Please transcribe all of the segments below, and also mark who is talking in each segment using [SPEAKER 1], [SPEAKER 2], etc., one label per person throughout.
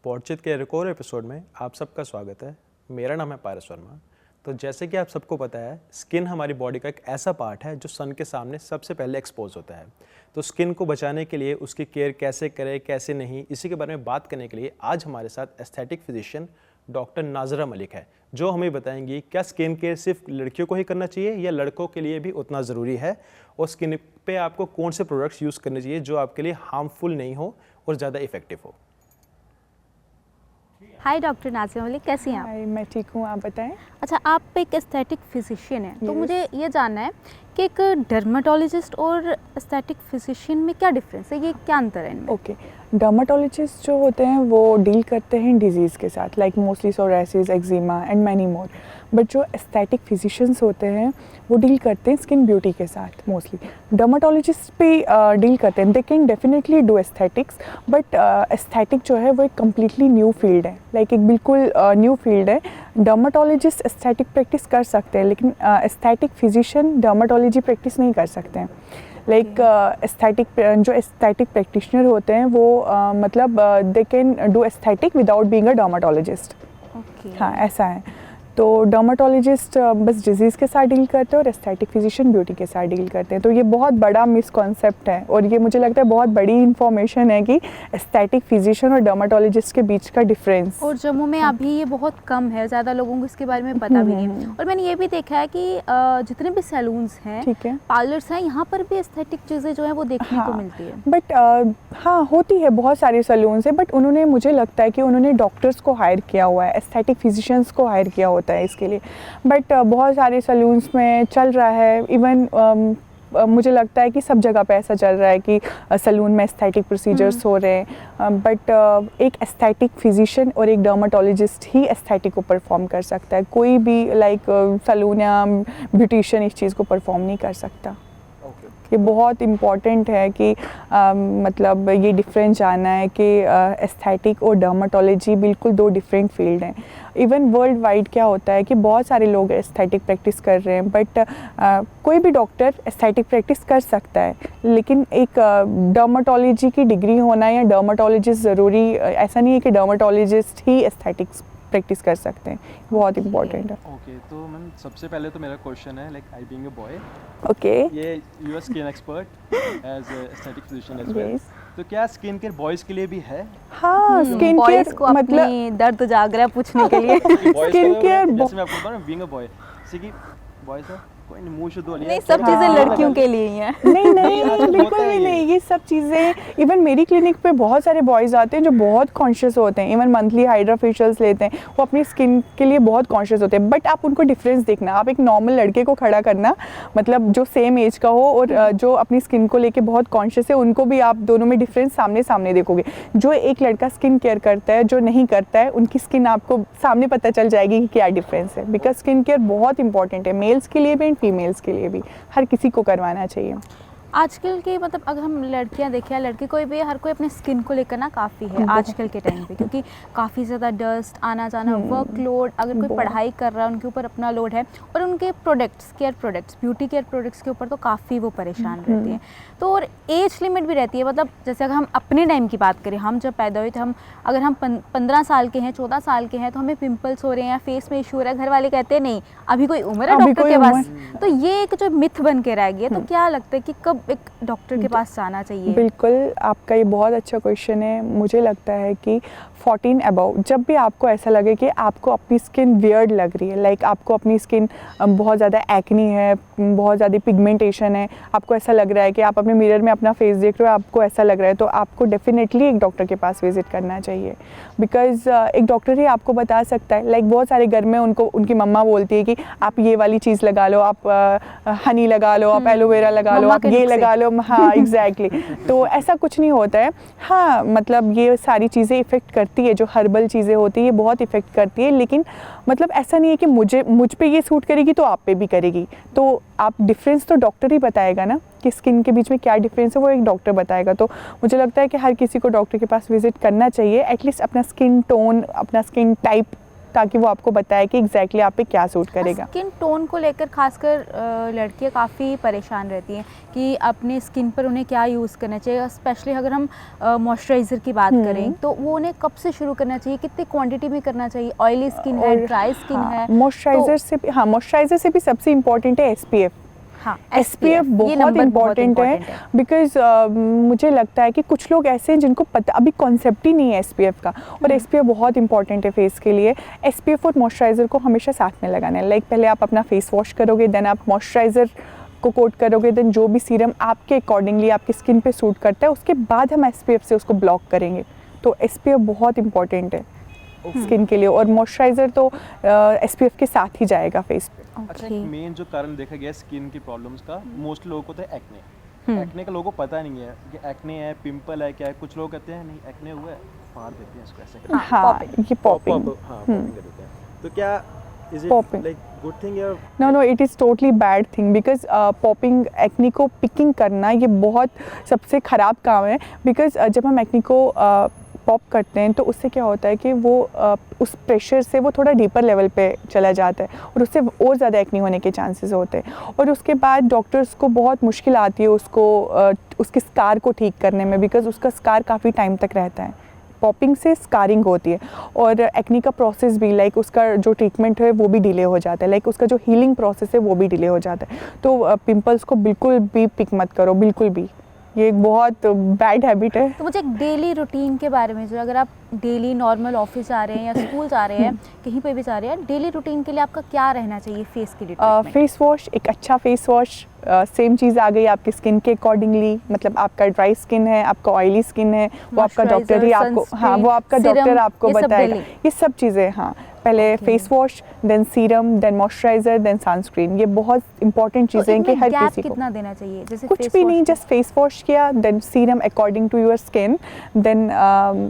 [SPEAKER 1] बातचीत के एक और एपिसोड में आप सबका स्वागत है। मेरा नाम है पारस वर्मा। तो जैसे कि आप सबको पता है, स्किन हमारी बॉडी का एक ऐसा पार्ट है जो सन के सामने सबसे पहले एक्सपोज होता है। तो स्किन को बचाने के लिए उसकी केयर कैसे करें, कैसे नहीं, इसी के बारे में बात करने के लिए आज हमारे साथ एस्थेटिक फिजिशियन डॉक्टर नाजरा मलिक है, जो हमें बताएंगी क्या स्किन केयर सिर्फ लड़कियों को ही करना चाहिए या लड़कों के लिए भी उतना ज़रूरी है, और स्किन पे आपको कौन से प्रोडक्ट्स यूज़ करने चाहिए जो आपके लिए हार्मफुल नहीं हो और ज़्यादा इफेक्टिव हो।
[SPEAKER 2] हाय डॉक्टर नाज़िरा मलिक, कैसी हैं आप?
[SPEAKER 3] हाय, मैं ठीक हूँ, आप बताएं।
[SPEAKER 2] अच्छा, आप एक एस्थेटिक फिजिशियन हैं, तो मुझे ये जानना है कि एक डर्मेटोलॉजिस्ट और एस्थेटिक फिजिशियन में क्या डिफरेंस है, ये क्या अंतर है इनमें?
[SPEAKER 3] ओके, डर्मेटोलॉजिस्ट जो होते हैं वो डील करते हैं डिजीज़ के साथ, like mostly psoriasis, eczema and many more. But जो एस्थेटिक फिजिशियंस होते हैं वो डील करते हैं स्किन ब्यूटी के साथ मोस्टली। डर्मेटोलॉजिस्ट भी डील करते हैं, they can definitely do aesthetics, but aesthetic जो है वो एक कम्प्लीटली न्यू फील्ड है, लाइक एक बिल्कुल न्यू फील्ड है। डर्मेटोलॉजिस्ट एस्थेटिक प्रैक्टिस कर सकते हैं, लेकिन एस्थेटिक फिजिशियन डर्मेटोलॉजी प्रैक्टिस नहीं कर सकते हैं। लाइक जो एस्थेटिक प्रैक्टिशनर होते हैं वो मतलब they can do aesthetic without being a dermatologist. हाँ, ऐसा है। तो डर्मेटोलॉजिस्ट बस डिजीज़ के साथ डील करते हैं और एस्थेटिक फिजिशियन ब्यूटी के साथ डील करते हैं। तो ये बहुत बड़ा मिसकॉन्सेप्ट है और ये मुझे लगता है बहुत बड़ी इन्फॉर्मेशन है कि एस्थेटिक फिजिशियन और डर्मेटोलॉजिस्ट के बीच का डिफरेंस।
[SPEAKER 2] और जम्मू में अभी ये बहुत कम है, ज़्यादा लोगों को इसके बारे में पता भी नहीं है। और मैंने ये भी देखा है कि जितने भी सैलून्स हैं,
[SPEAKER 3] ठीक है,
[SPEAKER 2] पार्लर्स हैं, यहाँ पर भी एस्थेटिक चीज़ें जो है वो देखने को मिलती है।
[SPEAKER 3] बट हाँ, होती है, बहुत सारे सैलून्स है, बट उन्होंने, मुझे लगता है कि उन्होंने डॉक्टर्स को हायर किया हुआ है, एस्थेटिक फिजिशियंस को हायर किया होता है इसके लिए। बट बहुत सारे सैलून्स में चल रहा है, इवन मुझे लगता है कि सब जगह पे ऐसा चल रहा है कि सैलून में एस्थेटिक प्रोसीजर्स हो रहे हैं। बट एक एस्थेटिक फिजिशियन और एक डर्मेटोलॉजिस्ट ही एस्थेटिक को परफॉर्म कर सकता है, कोई भी लाइक सैलून या ब्यूटिशियन इस चीज़ को परफॉर्म नहीं कर सकता। ये बहुत इम्पॉर्टेंट है कि मतलब ये डिफरेंस जानना है कि एस्थेटिक और डर्मेटोलॉजी बिल्कुल दो डिफरेंट फील्ड हैं। इवन वर्ल्ड वाइड क्या होता है कि बहुत सारे लोग एस्थेटिक प्रैक्टिस कर रहे हैं, बट कोई भी डॉक्टर एस्थेटिक प्रैक्टिस कर सकता है, लेकिन एक डर्मेटोलॉजी की डिग्री होना या डर्मेटोलॉजिस्ट ज़रूरी ऐसा नहीं है कि डर्मेटोलॉजिस्ट ही एस्थेटिक्स प्रैक्टिस कर सकते हैं। बहुत इम्पॉर्टेंट है।
[SPEAKER 1] ओके, तो मैम सबसे पहले तो मेरा क्वेश्चन है, like I being a boy,
[SPEAKER 3] okay,
[SPEAKER 1] ये you are skin expert as aesthetic physician as well, तो क्या स्किन केयर बॉयज़ के लिए भी है?
[SPEAKER 3] हाँ, स्किन केयर
[SPEAKER 2] को मतलब दर्द जाग रहा है पूछने के लिए।
[SPEAKER 3] स्किन केयर,
[SPEAKER 1] जैसे मैं आपको बता रहा हूँ, बीइंग अ बॉय, जैसे कि बॉयज़ है, कोई नहीं मुंह शुद्ध हो लिया,
[SPEAKER 2] नहीं, सब चीज़ें लड़कियों के लिए ही हैं।
[SPEAKER 3] नहीं, बिल्कुल भी नहीं। ये सब चीज़ें, इवन मेरी क्लिनिक पे बहुत सारे बॉयज़ आते हैं जो बहुत कॉन्शियस होते हैं, इवन मंथली हाइड्रा फेशियल्स लेते हैं, वो अपनी स्किन के लिए बहुत कॉन्शियस होते हैं। बट आप उनको डिफरेंस देखना, आप एक नॉर्मल लड़के को खड़ा करना, मतलब जो सेम एज का हो और जो अपनी स्किन को लेके बहुत कॉन्शियस है, उनको भी आप दोनों में डिफरेंस सामने सामने देखोगे। जो एक लड़का स्किन केयर करता है, जो नहीं करता है, उनकी स्किन आपको सामने पता चल जाएगी कि क्या डिफरेंस है। बिकॉज स्किन केयर बहुत इंपॉर्टेंट है, मेल्स के लिए भी एंड फीमेल्स के लिए भी, हर किसी को करवाना चाहिए।
[SPEAKER 2] आजकल के मतलब अगर हम लड़कियां देखें या लड़के कोई भी, हर कोई अपने स्किन को लेकर ना काफ़ी है आजकल के टाइम पे, क्योंकि काफ़ी ज़्यादा डस्ट, आना जाना, वर्कलोड, अगर कोई पढ़ाई कर रहा है उनके ऊपर अपना लोड है, और उनके products, care products, beauty care products के ऊपर तो काफ़ी वो परेशान रहती हैं। तो और एज लिमिट भी रहती है, मतलब जैसे अगर हम अपने टाइम की बात करें, हम जब पैदा हुए थे, अगर हम 15 साल के हैं, 14 साल के हैं, तो हमें पिंपल्स हो रहे हैं या फेस में इशू हो रहा है, घर वाले कहते हैं नहीं अभी कोई उम्र है डॉक्टर के पास। तो ये एक जो मिथ बन के रह गया, तो क्या लगता है कि कब एक डॉक्टर के पास जाना चाहिए?
[SPEAKER 3] बिल्कुल, आपका ये बहुत अच्छा क्वेश्चन है। मुझे लगता है कि 14 अबव, जब भी आपको ऐसा लगे कि आपको अपनी स्किन वियर्ड लग रही है, लाइक आपको अपनी स्किन बहुत ज़्यादा एक्नी है, बहुत ज़्यादा पिगमेंटेशन है, आपको ऐसा लग रहा है कि आप अपने मिरर में अपना फेस देख रहे हो, आपको ऐसा लग रहा है, तो आपको डेफिनेटली एक डॉक्टर के पास विजिट करना चाहिए। बिकॉज़ एक डॉक्टर ही आपको बता सकता है। लाइक बहुत सारे घर में उनको उनकी मम्मा बोलती है कि आप ये वाली चीज़ लगा लो, आप हनी लगा लो, आप एलोवेरा लगा लो, आप ये लगा लो। हाँ, एग्जैक्टली। तो ऐसा कुछ नहीं होता है। हाँ, मतलब ये सारी चीज़ें इफ़ेक्ट करती है, जो हर्बल चीज़ें होती है ये बहुत इफ़ेक्ट करती है, लेकिन मतलब ऐसा नहीं है कि मुझ पे ये सूट करेगी तो आप पे भी करेगी। तो आप डिफरेंस तो डॉक्टर ही बताएगा ना कि स्किन के बीच में क्या डिफरेंस है, वो एक डॉक्टर बताएगा। तो मुझे लगता है कि हर किसी को डॉक्टर के पास विजिट करना चाहिए, एटलीस्ट अपना स्किन टोन, अपना स्किन टाइप ताकि वो आपको बताए कि एग्जैक्टली आप पे क्या सूट करेगा।
[SPEAKER 2] स्किन टोन को लेकर खासकर लड़कियां काफ़ी परेशान रहती हैं कि अपने स्किन पर उन्हें क्या यूज़ करना चाहिए, स्पेशली अगर हम मॉइस्चराइज़र की बात करें तो वो उन्हें कब से शुरू करना चाहिए, कितनी क्वांटिटी में करना चाहिए, ऑयली स्किन है, ड्राई स्किन है।
[SPEAKER 3] मॉइस्चराइज़र से भी सबसे इम्पोर्टेंट है SPF।
[SPEAKER 2] हाँ,
[SPEAKER 3] SPF बहुत इम्पॉर्टेंट है बिकॉज मुझे लगता है कि कुछ लोग ऐसे हैं जिनको पता अभी कॉन्सेप्ट ही नहीं है SPF का, और SPF बहुत इंपॉर्टेंट है फेस के लिए। SPF और मॉइस्चराइज़र को हमेशा साथ में लगाना है। लाइक पहले आप अपना फेस वॉश करोगे, देन आप मॉइस्चराइज़र को कोट करोगे, देन जो भी सीरम आपके अकॉर्डिंगली आपकी स्किन पे सूट करता है उसके बाद हम SPF से उसको ब्लॉक करेंगे। तो SPF बहुत इंपॉर्टेंट है स्किन के लिए, और मॉइस्चराइज़र तो SPF के साथ ही जाएगा फेस पे।
[SPEAKER 1] अच्छा, मेन जो कारण देखा गया स्किन की प्रॉब्लम्स का, मोस्ट लोगों को तो है एक्ने। एक्ने का लोगों को पता नहीं है कि एक्ने है, पिंपल है, क्या है। कुछ लोग कहते हैं नहीं एक्ने हुआ है, फाड़ देते हैं इसको ऐसे करके।
[SPEAKER 3] हाँ, ये पॉपिंग।
[SPEAKER 1] पॉपिंग कर देते हैं। तो क्या is it like good thing या
[SPEAKER 3] no, it is totally bad thing because popping, acne को पिकिंग करना ये बहुत सबसे ख़राब काम है। बिकॉज जब हम एक्ने को पॉप करते हैं तो उससे क्या होता है कि वो उस प्रेशर से वो थोड़ा डीपर लेवल पे चला जाता है और उससे और ज़्यादा एक्ने होने के चांसेस होते हैं, और उसके बाद डॉक्टर्स को बहुत मुश्किल आती है उसको उसके स्कार को ठीक करने में, बिकॉज उसका स्कार काफ़ी टाइम तक रहता है। पॉपिंग से स्कारिंग होती है, और एक्ने का प्रोसेस भी लाइक उसका जो ट्रीटमेंट है वो भी डिले हो जाता है, लाइक उसका जो हीलिंग प्रोसेस है वो भी डिले हो जाता है। तो पिंपल्स को बिल्कुल भी पिक मत करो, बिल्कुल भी। ये एक बहुत बैड हैबिट है।
[SPEAKER 2] तो मुझे एक डेली रूटीन के बारे में, जो अगर आप डेली नॉर्मल ऑफिस जा रहे हैं या स्कूल जा रहे हैं, कहीं पे भी जा रहे हैं, डेली रूटीन के लिए आपका क्या रहना चाहिए फेस के लिए?
[SPEAKER 3] फेस वॉश, एक अच्छा फेस वॉश, सेम चीज़ आ गई आपकी स्किन के अकॉर्डिंगली। मतलब आपका ड्राई स्किन है, आपका ऑयली स्किन है, वो आपका डॉक्टर ही आपको, हाँ वो आपका डॉक्टर आपको बताएगा ये सब चीज़ें। हाँ, पहले face wash, then serum, then moisturiser, then sunscreen. ये बहुत इंपॉर्टेंट चीज़ें हैं कि हर किसी को।
[SPEAKER 2] कितना देना चाहिए? जैसे
[SPEAKER 3] कुछ भी नहीं, जस्ट फेस वॉश किया, then serum according to your skin, then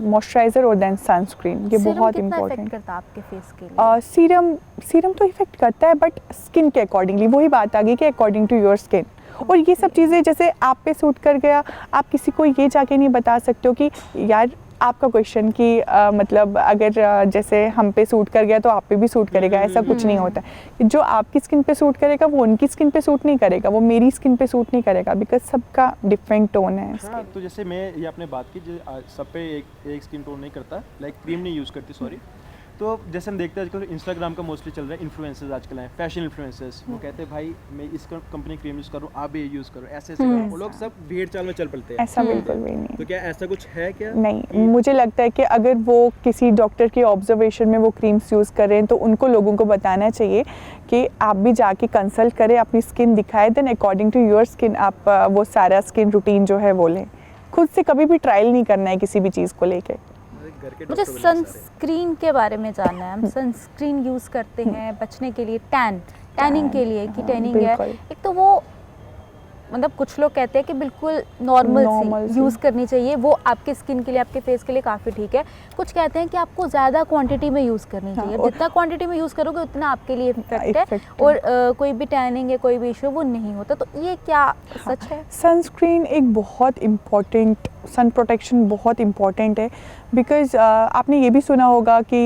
[SPEAKER 3] moisturiser और देन सनस्क्रीन। ये बहुत इंपॉर्टेंट
[SPEAKER 2] करता है आपके फेस के लिए।
[SPEAKER 3] सीरम तो इफेक्ट करता है, बट स्किन के अकॉर्डिंगली, वही बात आ गई कि अकॉर्डिंग टू योर स्किन। और ये सब चीज़ें जैसे आप पे सूट कर गया, आप किसी को ये जाके नहीं बता सकते हो कि यार आपका क्वेश्चन कि मतलब अगर जैसे हम पे सूट कर गया तो आप पे भी सूट करेगा, ऐसा कुछ नहीं होता है। जो आपकी स्किन पे सूट करेगा वो उनकी स्किन पे सूट नहीं करेगा, वो मेरी स्किन पे सूट नहीं करेगा, बिकॉज सबका डिफरेंट टोन है।
[SPEAKER 1] हाँ, तो जैसे मैं ये आपने बात की सब पे एक स्किन टोन नहीं करता, लाइक क्रीम नहीं यूज़ करती, सॉरी। तो जैसे हम देखते हैं आजकल इंस्टाग्राम का मोस्टली चल रहा है, इन्फ्लुएंसर्स आजकल हैं, फैशन इन्फ्लुएंसर्स। वो कहते हैं भाई मैं इस कंपनी क्रीम यूज़ करूँ, आप भी यूज़ करो, ऐसे ऐसे करो। वो लोग सब भेड़ चाल में चल पड़ते हैं।
[SPEAKER 3] ऐसा बिल्कुल भी नहीं।
[SPEAKER 1] तो क्या ऐसा कुछ है क्या?
[SPEAKER 3] नहीं, मुझे लगता है कि अगर वो किसी डॉक्टर के ऑब्जर्वेशन में वो क्रीम्स यूज़ कर रहे हैं तो उनको लोगों को बताना चाहिए कि आप भी जाके कंसल्ट करें, अपनी स्किन दिखाएं, then according to your skin आप वो सारा स्किन रूटीन जो है वो लें। खुद से कभी भी ट्रायल नहीं करना है किसी भी चीज़ को लेके।
[SPEAKER 2] मुझे सनस्क्रीन के बारे में जानना है। हम सनस्क्रीन यूज़ करते हैं बचने के लिए, टैनिंग के लिए कि टैनिंग है, एक तो वो मतलब कुछ लोग कहते हैं कि बिल्कुल नॉर्मल यूज़ करनी चाहिए, वो आपके स्किन के लिए, आपके फेस के लिए काफ़ी ठीक है। कुछ कहते हैं कि आपको ज़्यादा क्वांटिटी में यूज़ करनी चाहिए, जितना क्वांटिटी में यूज़ करोगे उतना आपके लिए इफेक्ट है, और कोई भी टैनिंग है, कोई भी इशू वो नहीं होता। तो ये क्या सच है?
[SPEAKER 3] सनस्क्रीन एक बहुत इम्पॉर्टेंट, सन प्रोटेक्शन बहुत इम्पॉर्टेंट है, बिकॉज़ आपने ये भी सुना होगा कि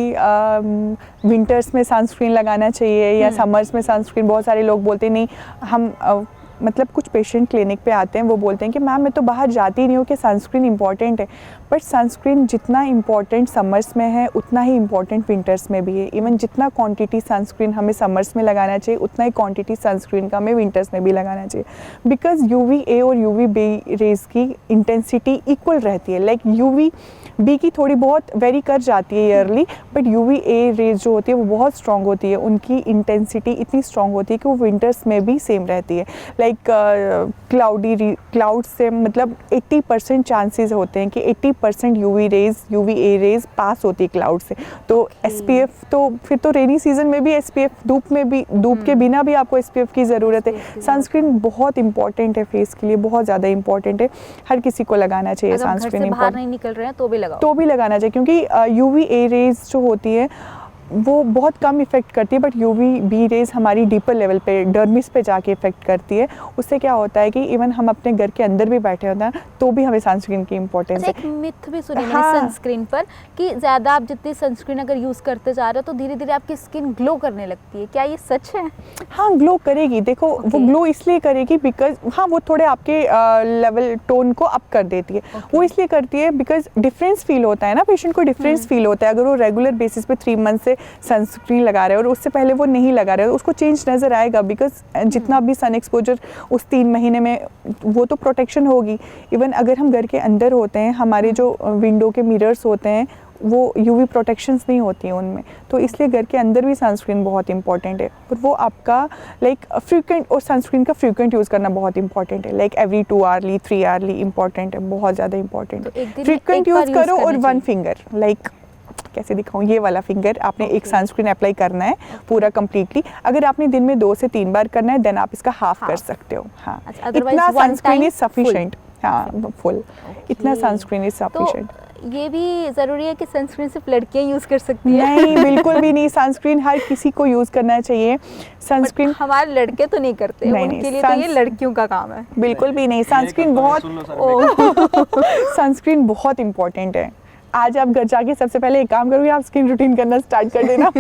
[SPEAKER 3] विंटर्स में सनस्क्रीन लगाना चाहिए या समर्स में सनस्क्रीन। बहुत सारे लोग बोलते नहीं, हम मतलब कुछ पेशेंट क्लिनिक पे आते हैं, वो बोलते हैं कि मैम मैं तो बाहर जाती ही नहीं हूँ कि सनस्क्रीन इंपॉर्टेंट है। बट सनस्क्रीन जितना इंपॉर्टेंट समर्स में है उतना ही इंपॉर्टेंट विंटर्स में भी है। इवन जितना क्वांटिटी सनस्क्रीन हमें समर्स में लगाना चाहिए उतना ही क्वांटिटी सनस्क्रीन का हमें विंटर्स में भी लगाना चाहिए, बिकॉज UVA और UVB रेज़ की इंटेंसिटी इक्वल रहती है। लाइक UVB की थोड़ी बहुत वेरी कर जाती है ईयरली, बट UVA रेज जो होती है वो बहुत स्ट्रॉन्ग होती है, उनकी इंटेंसिटी इतनी स्ट्रॉन्ग होती है कि वो विंटर्स में भी सेम रहती है। लाइक क्लाउड से मतलब 80% चांसेस होते हैं कि 80% UVA रेज पास होती है क्लाउड से। तो SPF तो फिर तो रेनी सीजन में भी SPF, धूप के बिना भी आपको SPF की ज़रूरत है। सनस्क्रीन बहुत इंपॉर्टेंट है फेस के लिए, बहुत ज़्यादा इंपॉर्टेंट है, हर किसी को लगाना चाहिए सनस्क्रीन।
[SPEAKER 2] बाहर नहीं निकल रहे हैं तो भी
[SPEAKER 3] लगाना चाहिए, क्योंकि UVA रेज जो होती है वो बहुत कम इफ़ेक्ट करती है, बट UVB रेज़ हमारी डीपर लेवल पे डर्मिस पे जाके इफ़ेक्ट करती है। उससे क्या होता है कि इवन हम अपने घर के अंदर भी बैठे होते हैं तो भी हमें सनस्क्रीन की इम्पोर्टेंस है।
[SPEAKER 2] एक मिथ भी सुनी मैंने
[SPEAKER 3] हाँ।
[SPEAKER 2] सनस्क्रीन पर कि ज़्यादा आप जितनी सनस्क्रीन अगर यूज़ करते जा रहे हो तो धीरे धीरे आपकी स्किन ग्लो करने लगती है, क्या ये सच है?
[SPEAKER 3] हाँ, ग्लो करेगी। देखो वो ग्लो इसलिए करेगी बिकॉज हाँ वो थोड़े आपके लेवल टोन को अप कर देती है। वो इसलिए करती है बिकॉज डिफरेंस फील होता है ना, पेशेंट को डिफरेंस फील होता है। अगर वो रेगुलर बेसिस पे 3 मंथ से सनस्क्रीन लगा रहे हैं और उससे पहले वो नहीं लगा रहे हैं, उसको चेंज नज़र आएगा बिकॉज जितना भी सन एक्सपोजर उस 3 महीने में वो तो प्रोटेक्शन होगी। इवन अगर हम घर के अंदर होते हैं, हमारे जो विंडो के मिरर्स होते हैं वो UV प्रोटेक्शंस नहीं होती हैं उनमें, तो इसलिए घर के अंदर भी सनस्क्रीन बहुत इंपॉर्टेंट है। पर वो आपका लाइक फ्रीक्वेंट, और सनस्क्रीन का फ्रीक्वेंट यूज़ करना बहुत इंपॉर्टेंट है। Like every 2 hourly 3 hourly important है, बहुत ज़्यादा इंपॉर्टेंट है। फ्रीक्वेंट यूज़ करो और 1 फिंगर लाइक कैसे दिखाऊं, ये वाला फिंगर आपने एक सनस्क्रीन अप्लाई करना है पूरा कंप्लीटली। अगर आपने दिन में 2 से 3 बार करना है देन आप इसका हाफ कर सकते हो। हाँ, इतना सनस्क्रीन इज सफिशिएंट। हाँ, फुल इतना सनस्क्रीन इज सफिशिएंट।
[SPEAKER 2] ये भी ज़रूरी है कि सनस्क्रीन सिर्फ लड़कियां यूज़ कर सकती हैं?
[SPEAKER 3] नहीं, बिल्कुल भी नहीं। सनस्क्रीन हर किसी को यूज़ करना चाहिए। सनस्क्रीन
[SPEAKER 2] हमारे लड़के तो नहीं करते, उनके लिए तो ये लड़कियों का काम है।
[SPEAKER 3] बिल्कुल भी नहीं। सनस्क्रीन बहुत सनस्क्रीन बहुत इंपॉर्टेंट है। आज आप घर जाके सबसे पहले एक काम करोगे, आप स्किन रूटीन करना स्टार्ट कर देना।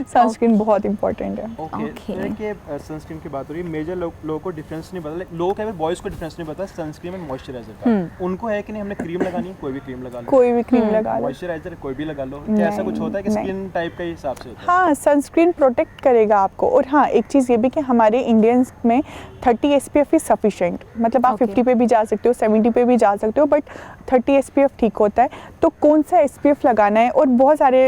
[SPEAKER 3] सनस्क्रीन बहुत इंपॉर्टेंट है।
[SPEAKER 1] ओके, देखिए सनस्क्रीन की बात हो रही है, मेजर लोगों को डिफरेंस नहीं पता, लोगों के बॉयज को डिफरेंस नहीं पता सनस्क्रीन में मॉइस्चराइजर का। उनको है कि नहीं हमने क्रीम लगानी है, कोई भी क्रीम लगा लो,
[SPEAKER 3] कोई भी क्रीम लगा लो,
[SPEAKER 1] मॉइस्चराइजर कोई भी लगा लो, क्या ऐसा कुछ होता है कि स्किन टाइप के हिसाब से होता है?
[SPEAKER 3] हाँ, सनस्क्रीन प्रोटेक्ट करेगा आपको। और हाँ, एक चीज़ ये भी कि हमारे इंडियंस में 30 SPF इज सफिशिएंट। मतलब आप 50 पे भी जा सकते हो, 70 पे भी जा सकते हो, बट 30 SPF ठीक होता है। तो कौन सा SPF लगाना है, और बहुत सारे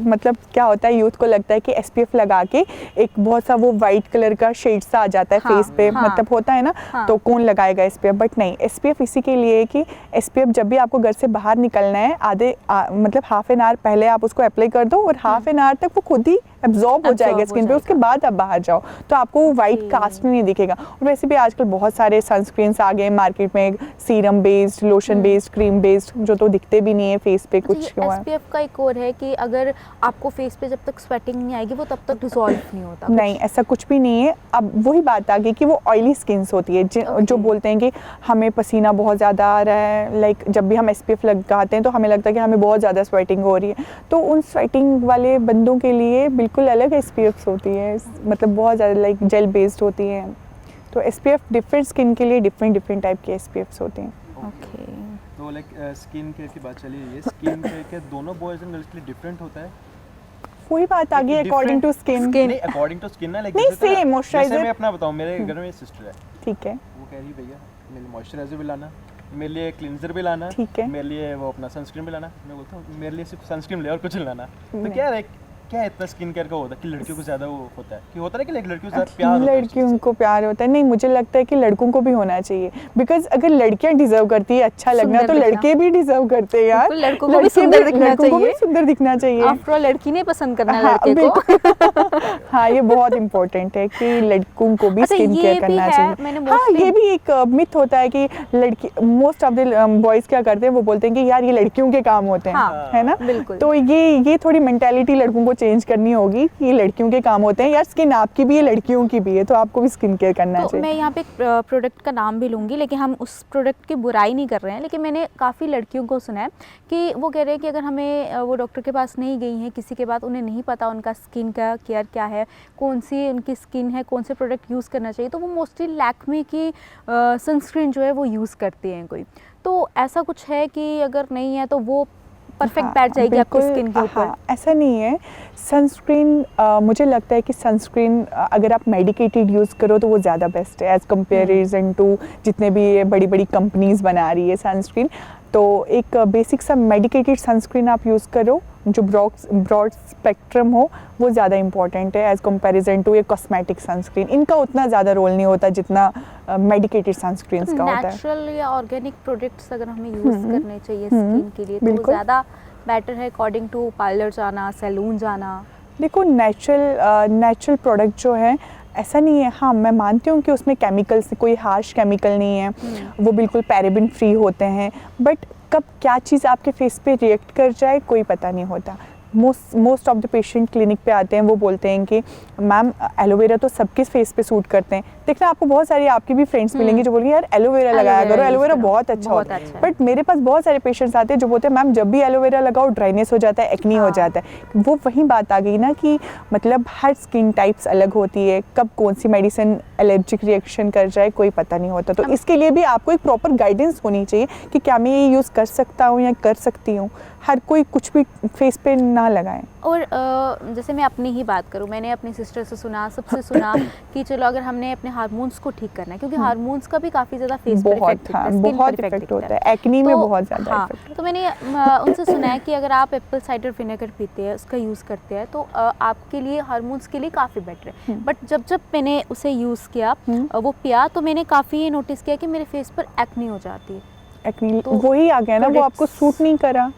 [SPEAKER 3] मतलब क्या होता है, यूथ को लगता है कि SPF लगा के एक बहुत सा वो वाइट कलर का शेड सा आ जाता है फेस पे, मतलब होता है ना, तो कौन लगाएगा SPF। बट नहीं, SPF इसी के लिए है कि SPF जब भी आपको घर से बाहर निकलना है, मतलब हाफ एन आवर पहले आप उसको अप्लाई कर दो और हाफ एन आवर तक वो खुद ही एब्जॉर्ब हो जाएगा स्किन पे। उसके बाद आप बाहर जाओ तो आपको वो वाइट कास्ट नहीं दिखेगा। और वैसे भी आजकल बहुत सारे सनस्क्रीन्स आ गए मार्केट में, serum based, lotion based, cream based, जो तो दिखते भी नहीं है फेस पे कुछ।
[SPEAKER 2] SPF का एक और है कि अगर आपको फेस पे जब तक स्वेटिंग नहीं आएगी वो तब तक डिसॉल्व नहीं होता।
[SPEAKER 3] नहीं, ऐसा कुछ भी नहीं है। अब वही बात आ गई कि वो ऑयली स्किन्स होती है, जो बोलते हैं कि हमें पसीना बहुत ज़्यादा आ रहा है, लाइक जब भी हम SPF लगाते हैं तो हमें लगता है कि हमें बहुत ज़्यादा स्वेटिंग हो रही है। तो उन स्वेटिंग वाले बंदों के लिए बिल्कुल अलग SPF होती है, मतलब बहुत ज़्यादा लाइक जेल बेस्ड होती है। तो SPF डिफरेंट स्किन के लिए डिफरेंट टाइप के SPFs होते हैं।
[SPEAKER 2] ओके,
[SPEAKER 1] तो लाइक स्किन केयर की बात चली है, स्किन केयर के दोनों बॉयज एंड गर्ल्स के लिए डिफरेंट होता है?
[SPEAKER 3] वही बात आ गई, अकॉर्डिंग टू स्किन।
[SPEAKER 1] नहीं, अकॉर्डिंग टू स्किन ना, लाइक
[SPEAKER 3] नहीं, सेम मॉइस्चराइजर।
[SPEAKER 1] मैं अपना बताऊं, मेरे घर में सिस्टर है,
[SPEAKER 3] ठीक है,
[SPEAKER 1] वो कह रही भैया मेरे लिए मॉइस्चराइजर भी लाना, मेरे लिए क्लींजर भी लाना,
[SPEAKER 3] ठीक है,
[SPEAKER 1] मेरे लिए वो अपना सनस्क्रीन भी लाना। मैं बोलता हूँ मेरे लिए सिर्फ सनस्क्रीन ले और कुछ नहीं लाना। तो क्या है, क्या इतना स्किन केयर का होता है कि लड़कियों को ज़्यादा वो होता है कि होता है कि लड़कियों को ज़्यादा प्यार होता है?
[SPEAKER 3] लड़कियों को प्यार होता है? नहीं, मुझे लगता है कि लड़कों को भी होना चाहिए। बिकॉज अगर लड़कियां डिजर्व करती है अच्छा लगना, तो लड़के भी डिजर्व करते हैं यार।
[SPEAKER 2] लड़कों को भी सुंदर
[SPEAKER 3] दिखना चाहिए।
[SPEAKER 2] आफ्टर ऑल लड़की ने पसंद करना लड़के को।
[SPEAKER 3] हाँ, ये बहुत इंपॉर्टेंट है कि लड़कों को भी स्किन केयर करना चाहिए। हाँ, ये भी एक मिथ होता है कि लड़की, मोस्ट ऑफ द बॉयज क्या करते हैं, वो बोलते हैं कि यार ये लड़कियों के काम होते हैं, है ना। तो ये थोड़ी मेंटालिटी लड़कों को चेंज करनी होगी कि लड़कियों के काम होते हैं। यार स्किन आपकी भी है, लड़कियों की भी है, तो आपको भी स्किन केयर करना चाहिए।
[SPEAKER 2] मैं यहाँ पे एक प्रोडक्ट का नाम भी लूँगी, लेकिन हम उस प्रोडक्ट की बुराई नहीं कर रहे हैं, लेकिन मैंने काफ़ी लड़कियों को सुना है कि वो कह रहे हैं कि अगर हमें वो डॉक्टर के पास नहीं गई हैं किसी के बाद, उन्हें नहीं पता उनका स्किन का केयर क्या है, कौन सी उनकी स्किन है, कौन से प्रोडक्ट यूज़ करना चाहिए, तो वो मोस्टली लैक्मे की सनस्क्रीन जो है वो यूज़ करते हैं कोई। तो ऐसा कुछ है कि अगर नहीं है तो वो परफेक्ट बैठ जाएगी आपकी स्किन के ऊपर?
[SPEAKER 3] ऐसा नहीं है। सनस्क्रीन मुझे लगता है कि सनस्क्रीन अगर आप मेडिकेटेड यूज़ करो तो वो ज़्यादा बेस्ट है एज़ कंपेरिजन टू जितने भी ये बड़ी बड़ी कंपनीज बना रही है सनस्क्रीन। तो एक बेसिक सा मेडिकेटेड सनस्क्रीन आप यूज़ करो जो ब्रॉड स्पेक्ट्रम हो, वो ज़्यादा इंपॉर्टेंट है एज़ कंपैरिजन टू ये कॉस्मेटिक सनस्क्रीन। इनका उतना ज़्यादा रोल नहीं होता जितना मेडिकेटेड सनस्क्रीन्स का होता है।
[SPEAKER 2] नेचुरल या ऑर्गेनिक प्रोडक्ट्स अगर हमें यूज़ करने चाहिए स्किन के लिए तो ज़्यादा बेटर है अकॉर्डिंग टू पार्लर जाना, सैलून जाना?
[SPEAKER 3] देखो, नेचुरल प्रोडक्ट जो है ऐसा नहीं है, हाँ मैं मानती हूँ कि उसमें केमिकल्स, कोई हार्श केमिकल नहीं है, वो बिल्कुल पैराबेन फ्री होते हैं, बट कब क्या चीज़ आपके फेस पे रिएक्ट कर जाए कोई पता नहीं होता। Most of the patient clinic पे आते हैं, वो बोलते हैं कि मैम एलोवेरा तो सबके फेस पे सूट करते हैं। देखना आपको बहुत सारी आपकी भी फ्रेंड्स मिलेंगी जो बोलेंगे यार एलोवेरा लगाया करो, एलोवेरा बहुत अच्छा होता है। बट मेरे पास बहुत सारे पेशेंट्स आते हैं जो बोलते हैं मैम जब भी एलोवेरा लगाओ ड्राइनेस हो जाता है, एक्नी हो जाता है। वो वही बात आ गई ना कि मतलब हर स्किन टाइप्स अलग होती है, कब कौन सी मेडिसिन एलर्जिक रिएक्शन कर जाए कोई पता नहीं होता। तो इसके लिए भी आपको एक प्रॉपर गाइडेंस होनी चाहिए कि क्या मैं ये यूज़ कर सकता हूँ या कर सकती हूँ। हर कोई कुछ भी फेस पे ना लगाएं।
[SPEAKER 2] और जैसे मैं अपनी ही बात करूँ, मैंने अपनी सिस्टर से सुना, सबसे सुना कि चलो अगर हमने अपने हार्मोन्स को ठीक करना है, क्योंकि हार्मोन्स का भी काफ़ी ज़्यादा फेस पर इफेक्ट होता है,
[SPEAKER 3] बहुत इफेक्ट होता है, एक्नी में बहुत ज़्यादा इफेक्ट।
[SPEAKER 2] तो मैंने उनसे सुना है कि अगर आप एप्पल साइडर विनेगर पीते हैं, उसका यूज़ करते हैं, तो आपके लिए हार्मोन्स के लिए काफ़ी बेटर है। बट जब मैंने उसे यूज़ किया, वो पिया, तो मैंने काफ़ी ये नोटिस किया कि मेरे फेस पर एक्नी हो जाती है।
[SPEAKER 3] एक्नी वही आ गया ना, वो आपको सूट नहीं करा,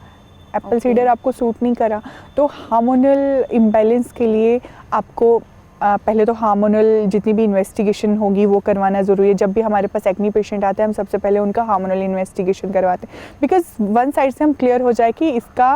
[SPEAKER 3] एप्पल साइडर आपको सूट नहीं करा। तो हार्मोनल इम्बैलेंस के लिए आपको पहले तो हार्मोनल जितनी भी इन्वेस्टिगेशन होगी वो करवाना ज़रूरी है। जब भी हमारे पास एक्नी पेशेंट आते हैं हम सबसे पहले उनका हार्मोनल इन्वेस्टिगेशन करवाते हैं, बिकॉज वन साइड से हम क्लियर हो जाए कि इसका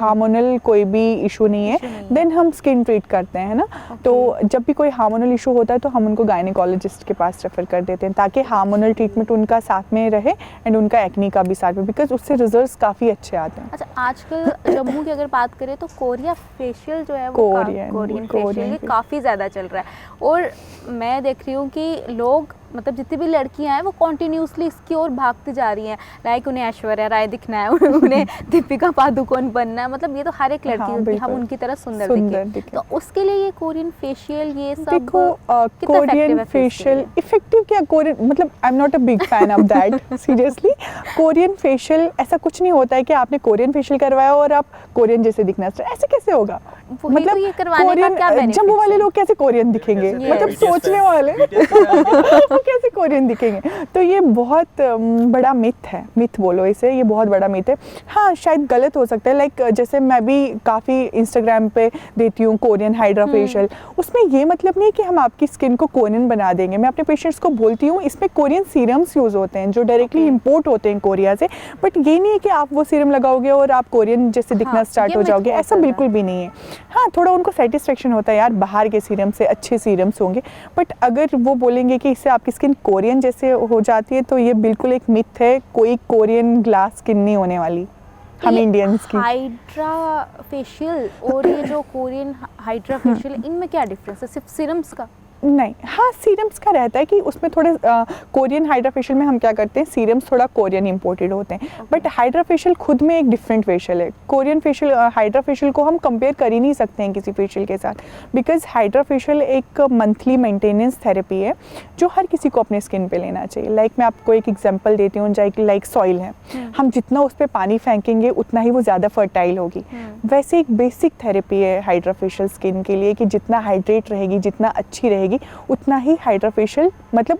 [SPEAKER 3] हार्मोनल कोई भी इशू नहीं है, देन हम स्किन ट्रीट करते हैं, है ना। तो जब भी कोई हार्मोनल इशू होता है तो हम उनको गायनेकोलॉजिस्ट के पास रेफर कर देते हैं, ताकि हार्मोनल ट्रीटमेंट उनका साथ में रहे एंड उनका एक्नी का भी साथ में, बिकॉज उससे रिजल्ट काफ़ी अच्छे आते हैं।
[SPEAKER 2] अच्छा, आजकल जम्मू की अगर बात करें तो कोरिया फेशियल जो है वो कोरियन फेशियल काफ़ी ज़्यादा चल रहा है। और मैं देख रही हूँ कि लोग, मतलब जितनी भी लड़कियां हैं वो कॉन्टिन्यूसली इसकी ओर भागती जा रही हैं। लाइक उन्हें ऐश्वर्या राय दिखना है, उन्हें दीपिका पादुकोण बनना है, मतलब ये तो हर एक लड़की हम उनकी तरह सुंदर दिखे। तो उसके लिए ये कोरियन फेशियल ये सब
[SPEAKER 3] देखो, कोरियन फेशियल इफेक्टिव क्या, कोरियन मतलब I am not a big fan of that seriously. Korean facial ऐसा कुछ नहीं होता है कि आपने कोरियन फेशियल करवाया और आप कोरियन जैसे दिखना, ऐसे कैसे होगा? मतलब
[SPEAKER 2] ये करवाने का क्या बेनिफिट?
[SPEAKER 3] जम्मू वाले लोग कैसे कोरियन दिखेंगे, मतलब सोचने वाले वो कैसे कोरियन दिखेंगे? तो ये बहुत बड़ा मिथ है, मिथ बोलो इसे, ये बहुत बड़ा मिथ है। हाँ, शायद गलत हो सकता है। लाइक जैसे मैं भी काफ़ी इंस्टाग्राम पे देती हूँ कोरियन हाइड्रा फेशियल, उसमें ये मतलब नहीं है कि हम आपकी स्किन को कोरियन बना देंगे। मैं अपने पेशेंट्स को बोलती हूँ इसमें कोरियन सीरम्स यूज़ होते हैं जो डायरेक्टली इंपोर्ट होते हैं कोरिया से, बट ये नहीं है कि आप वो सीरम लगाओगे और आप कोरियन जैसे दिखना स्टार्ट हो जाओगे, ऐसा बिल्कुल भी नहीं है। हाँ, थोड़ा उनको सेटिस्फेक्शन होता है यार बाहर के सीरम से अच्छे सीरम्स होंगे, बट अगर वो बोलेंगे कि इससे आपकी स्किन कोरियन जैसे हो जाती है तो ये बिल्कुल एक मिथ है। कोई कोरियन ग्लास स्किन नहीं होने वाली हम इंडियंस की।
[SPEAKER 2] हाइड्रा फेशियल और ये जो कोरियन हाइड्रा फेशियल, इनमें क्या डिफरेंस है? सिर्फ सीरम्स का?
[SPEAKER 3] नहीं, हाँ सीरम्स का रहता है कि उसमें थोड़े कोरियन हाइड्रा फेशियल में हम क्या करते हैं, सीरम्स थोड़ा कोरियन इंपोर्टेड होते हैं, बट हाइड्रा फेशियल खुद में एक डिफरेंट फेशियल है। कोरियन फेशियल हाइड्रा फेशियल को हम कंपेयर कर ही नहीं सकते हैं किसी फेशियल के साथ, बिकॉज हाइड्रा फेशियल एक मंथली मेंटेनेंस थेरेपी है जो हर किसी को अपने स्किन पे लेना चाहिए। लाइक मैं आपको एक एग्जाम्पल देती हूँ, लाइक सॉइल है, हम जितना उस पर पानी फेंकेंगे उतना ही वो ज़्यादा फर्टाइल होगी। वैसे एक बेसिक थेरेपी है हाइड्रा फेशियल स्किन के लिए कि जितना हाइड्रेट रहेगी, जितना अच्छी रहेगी, उतना ही हाइड्रा फेशियल, मतलब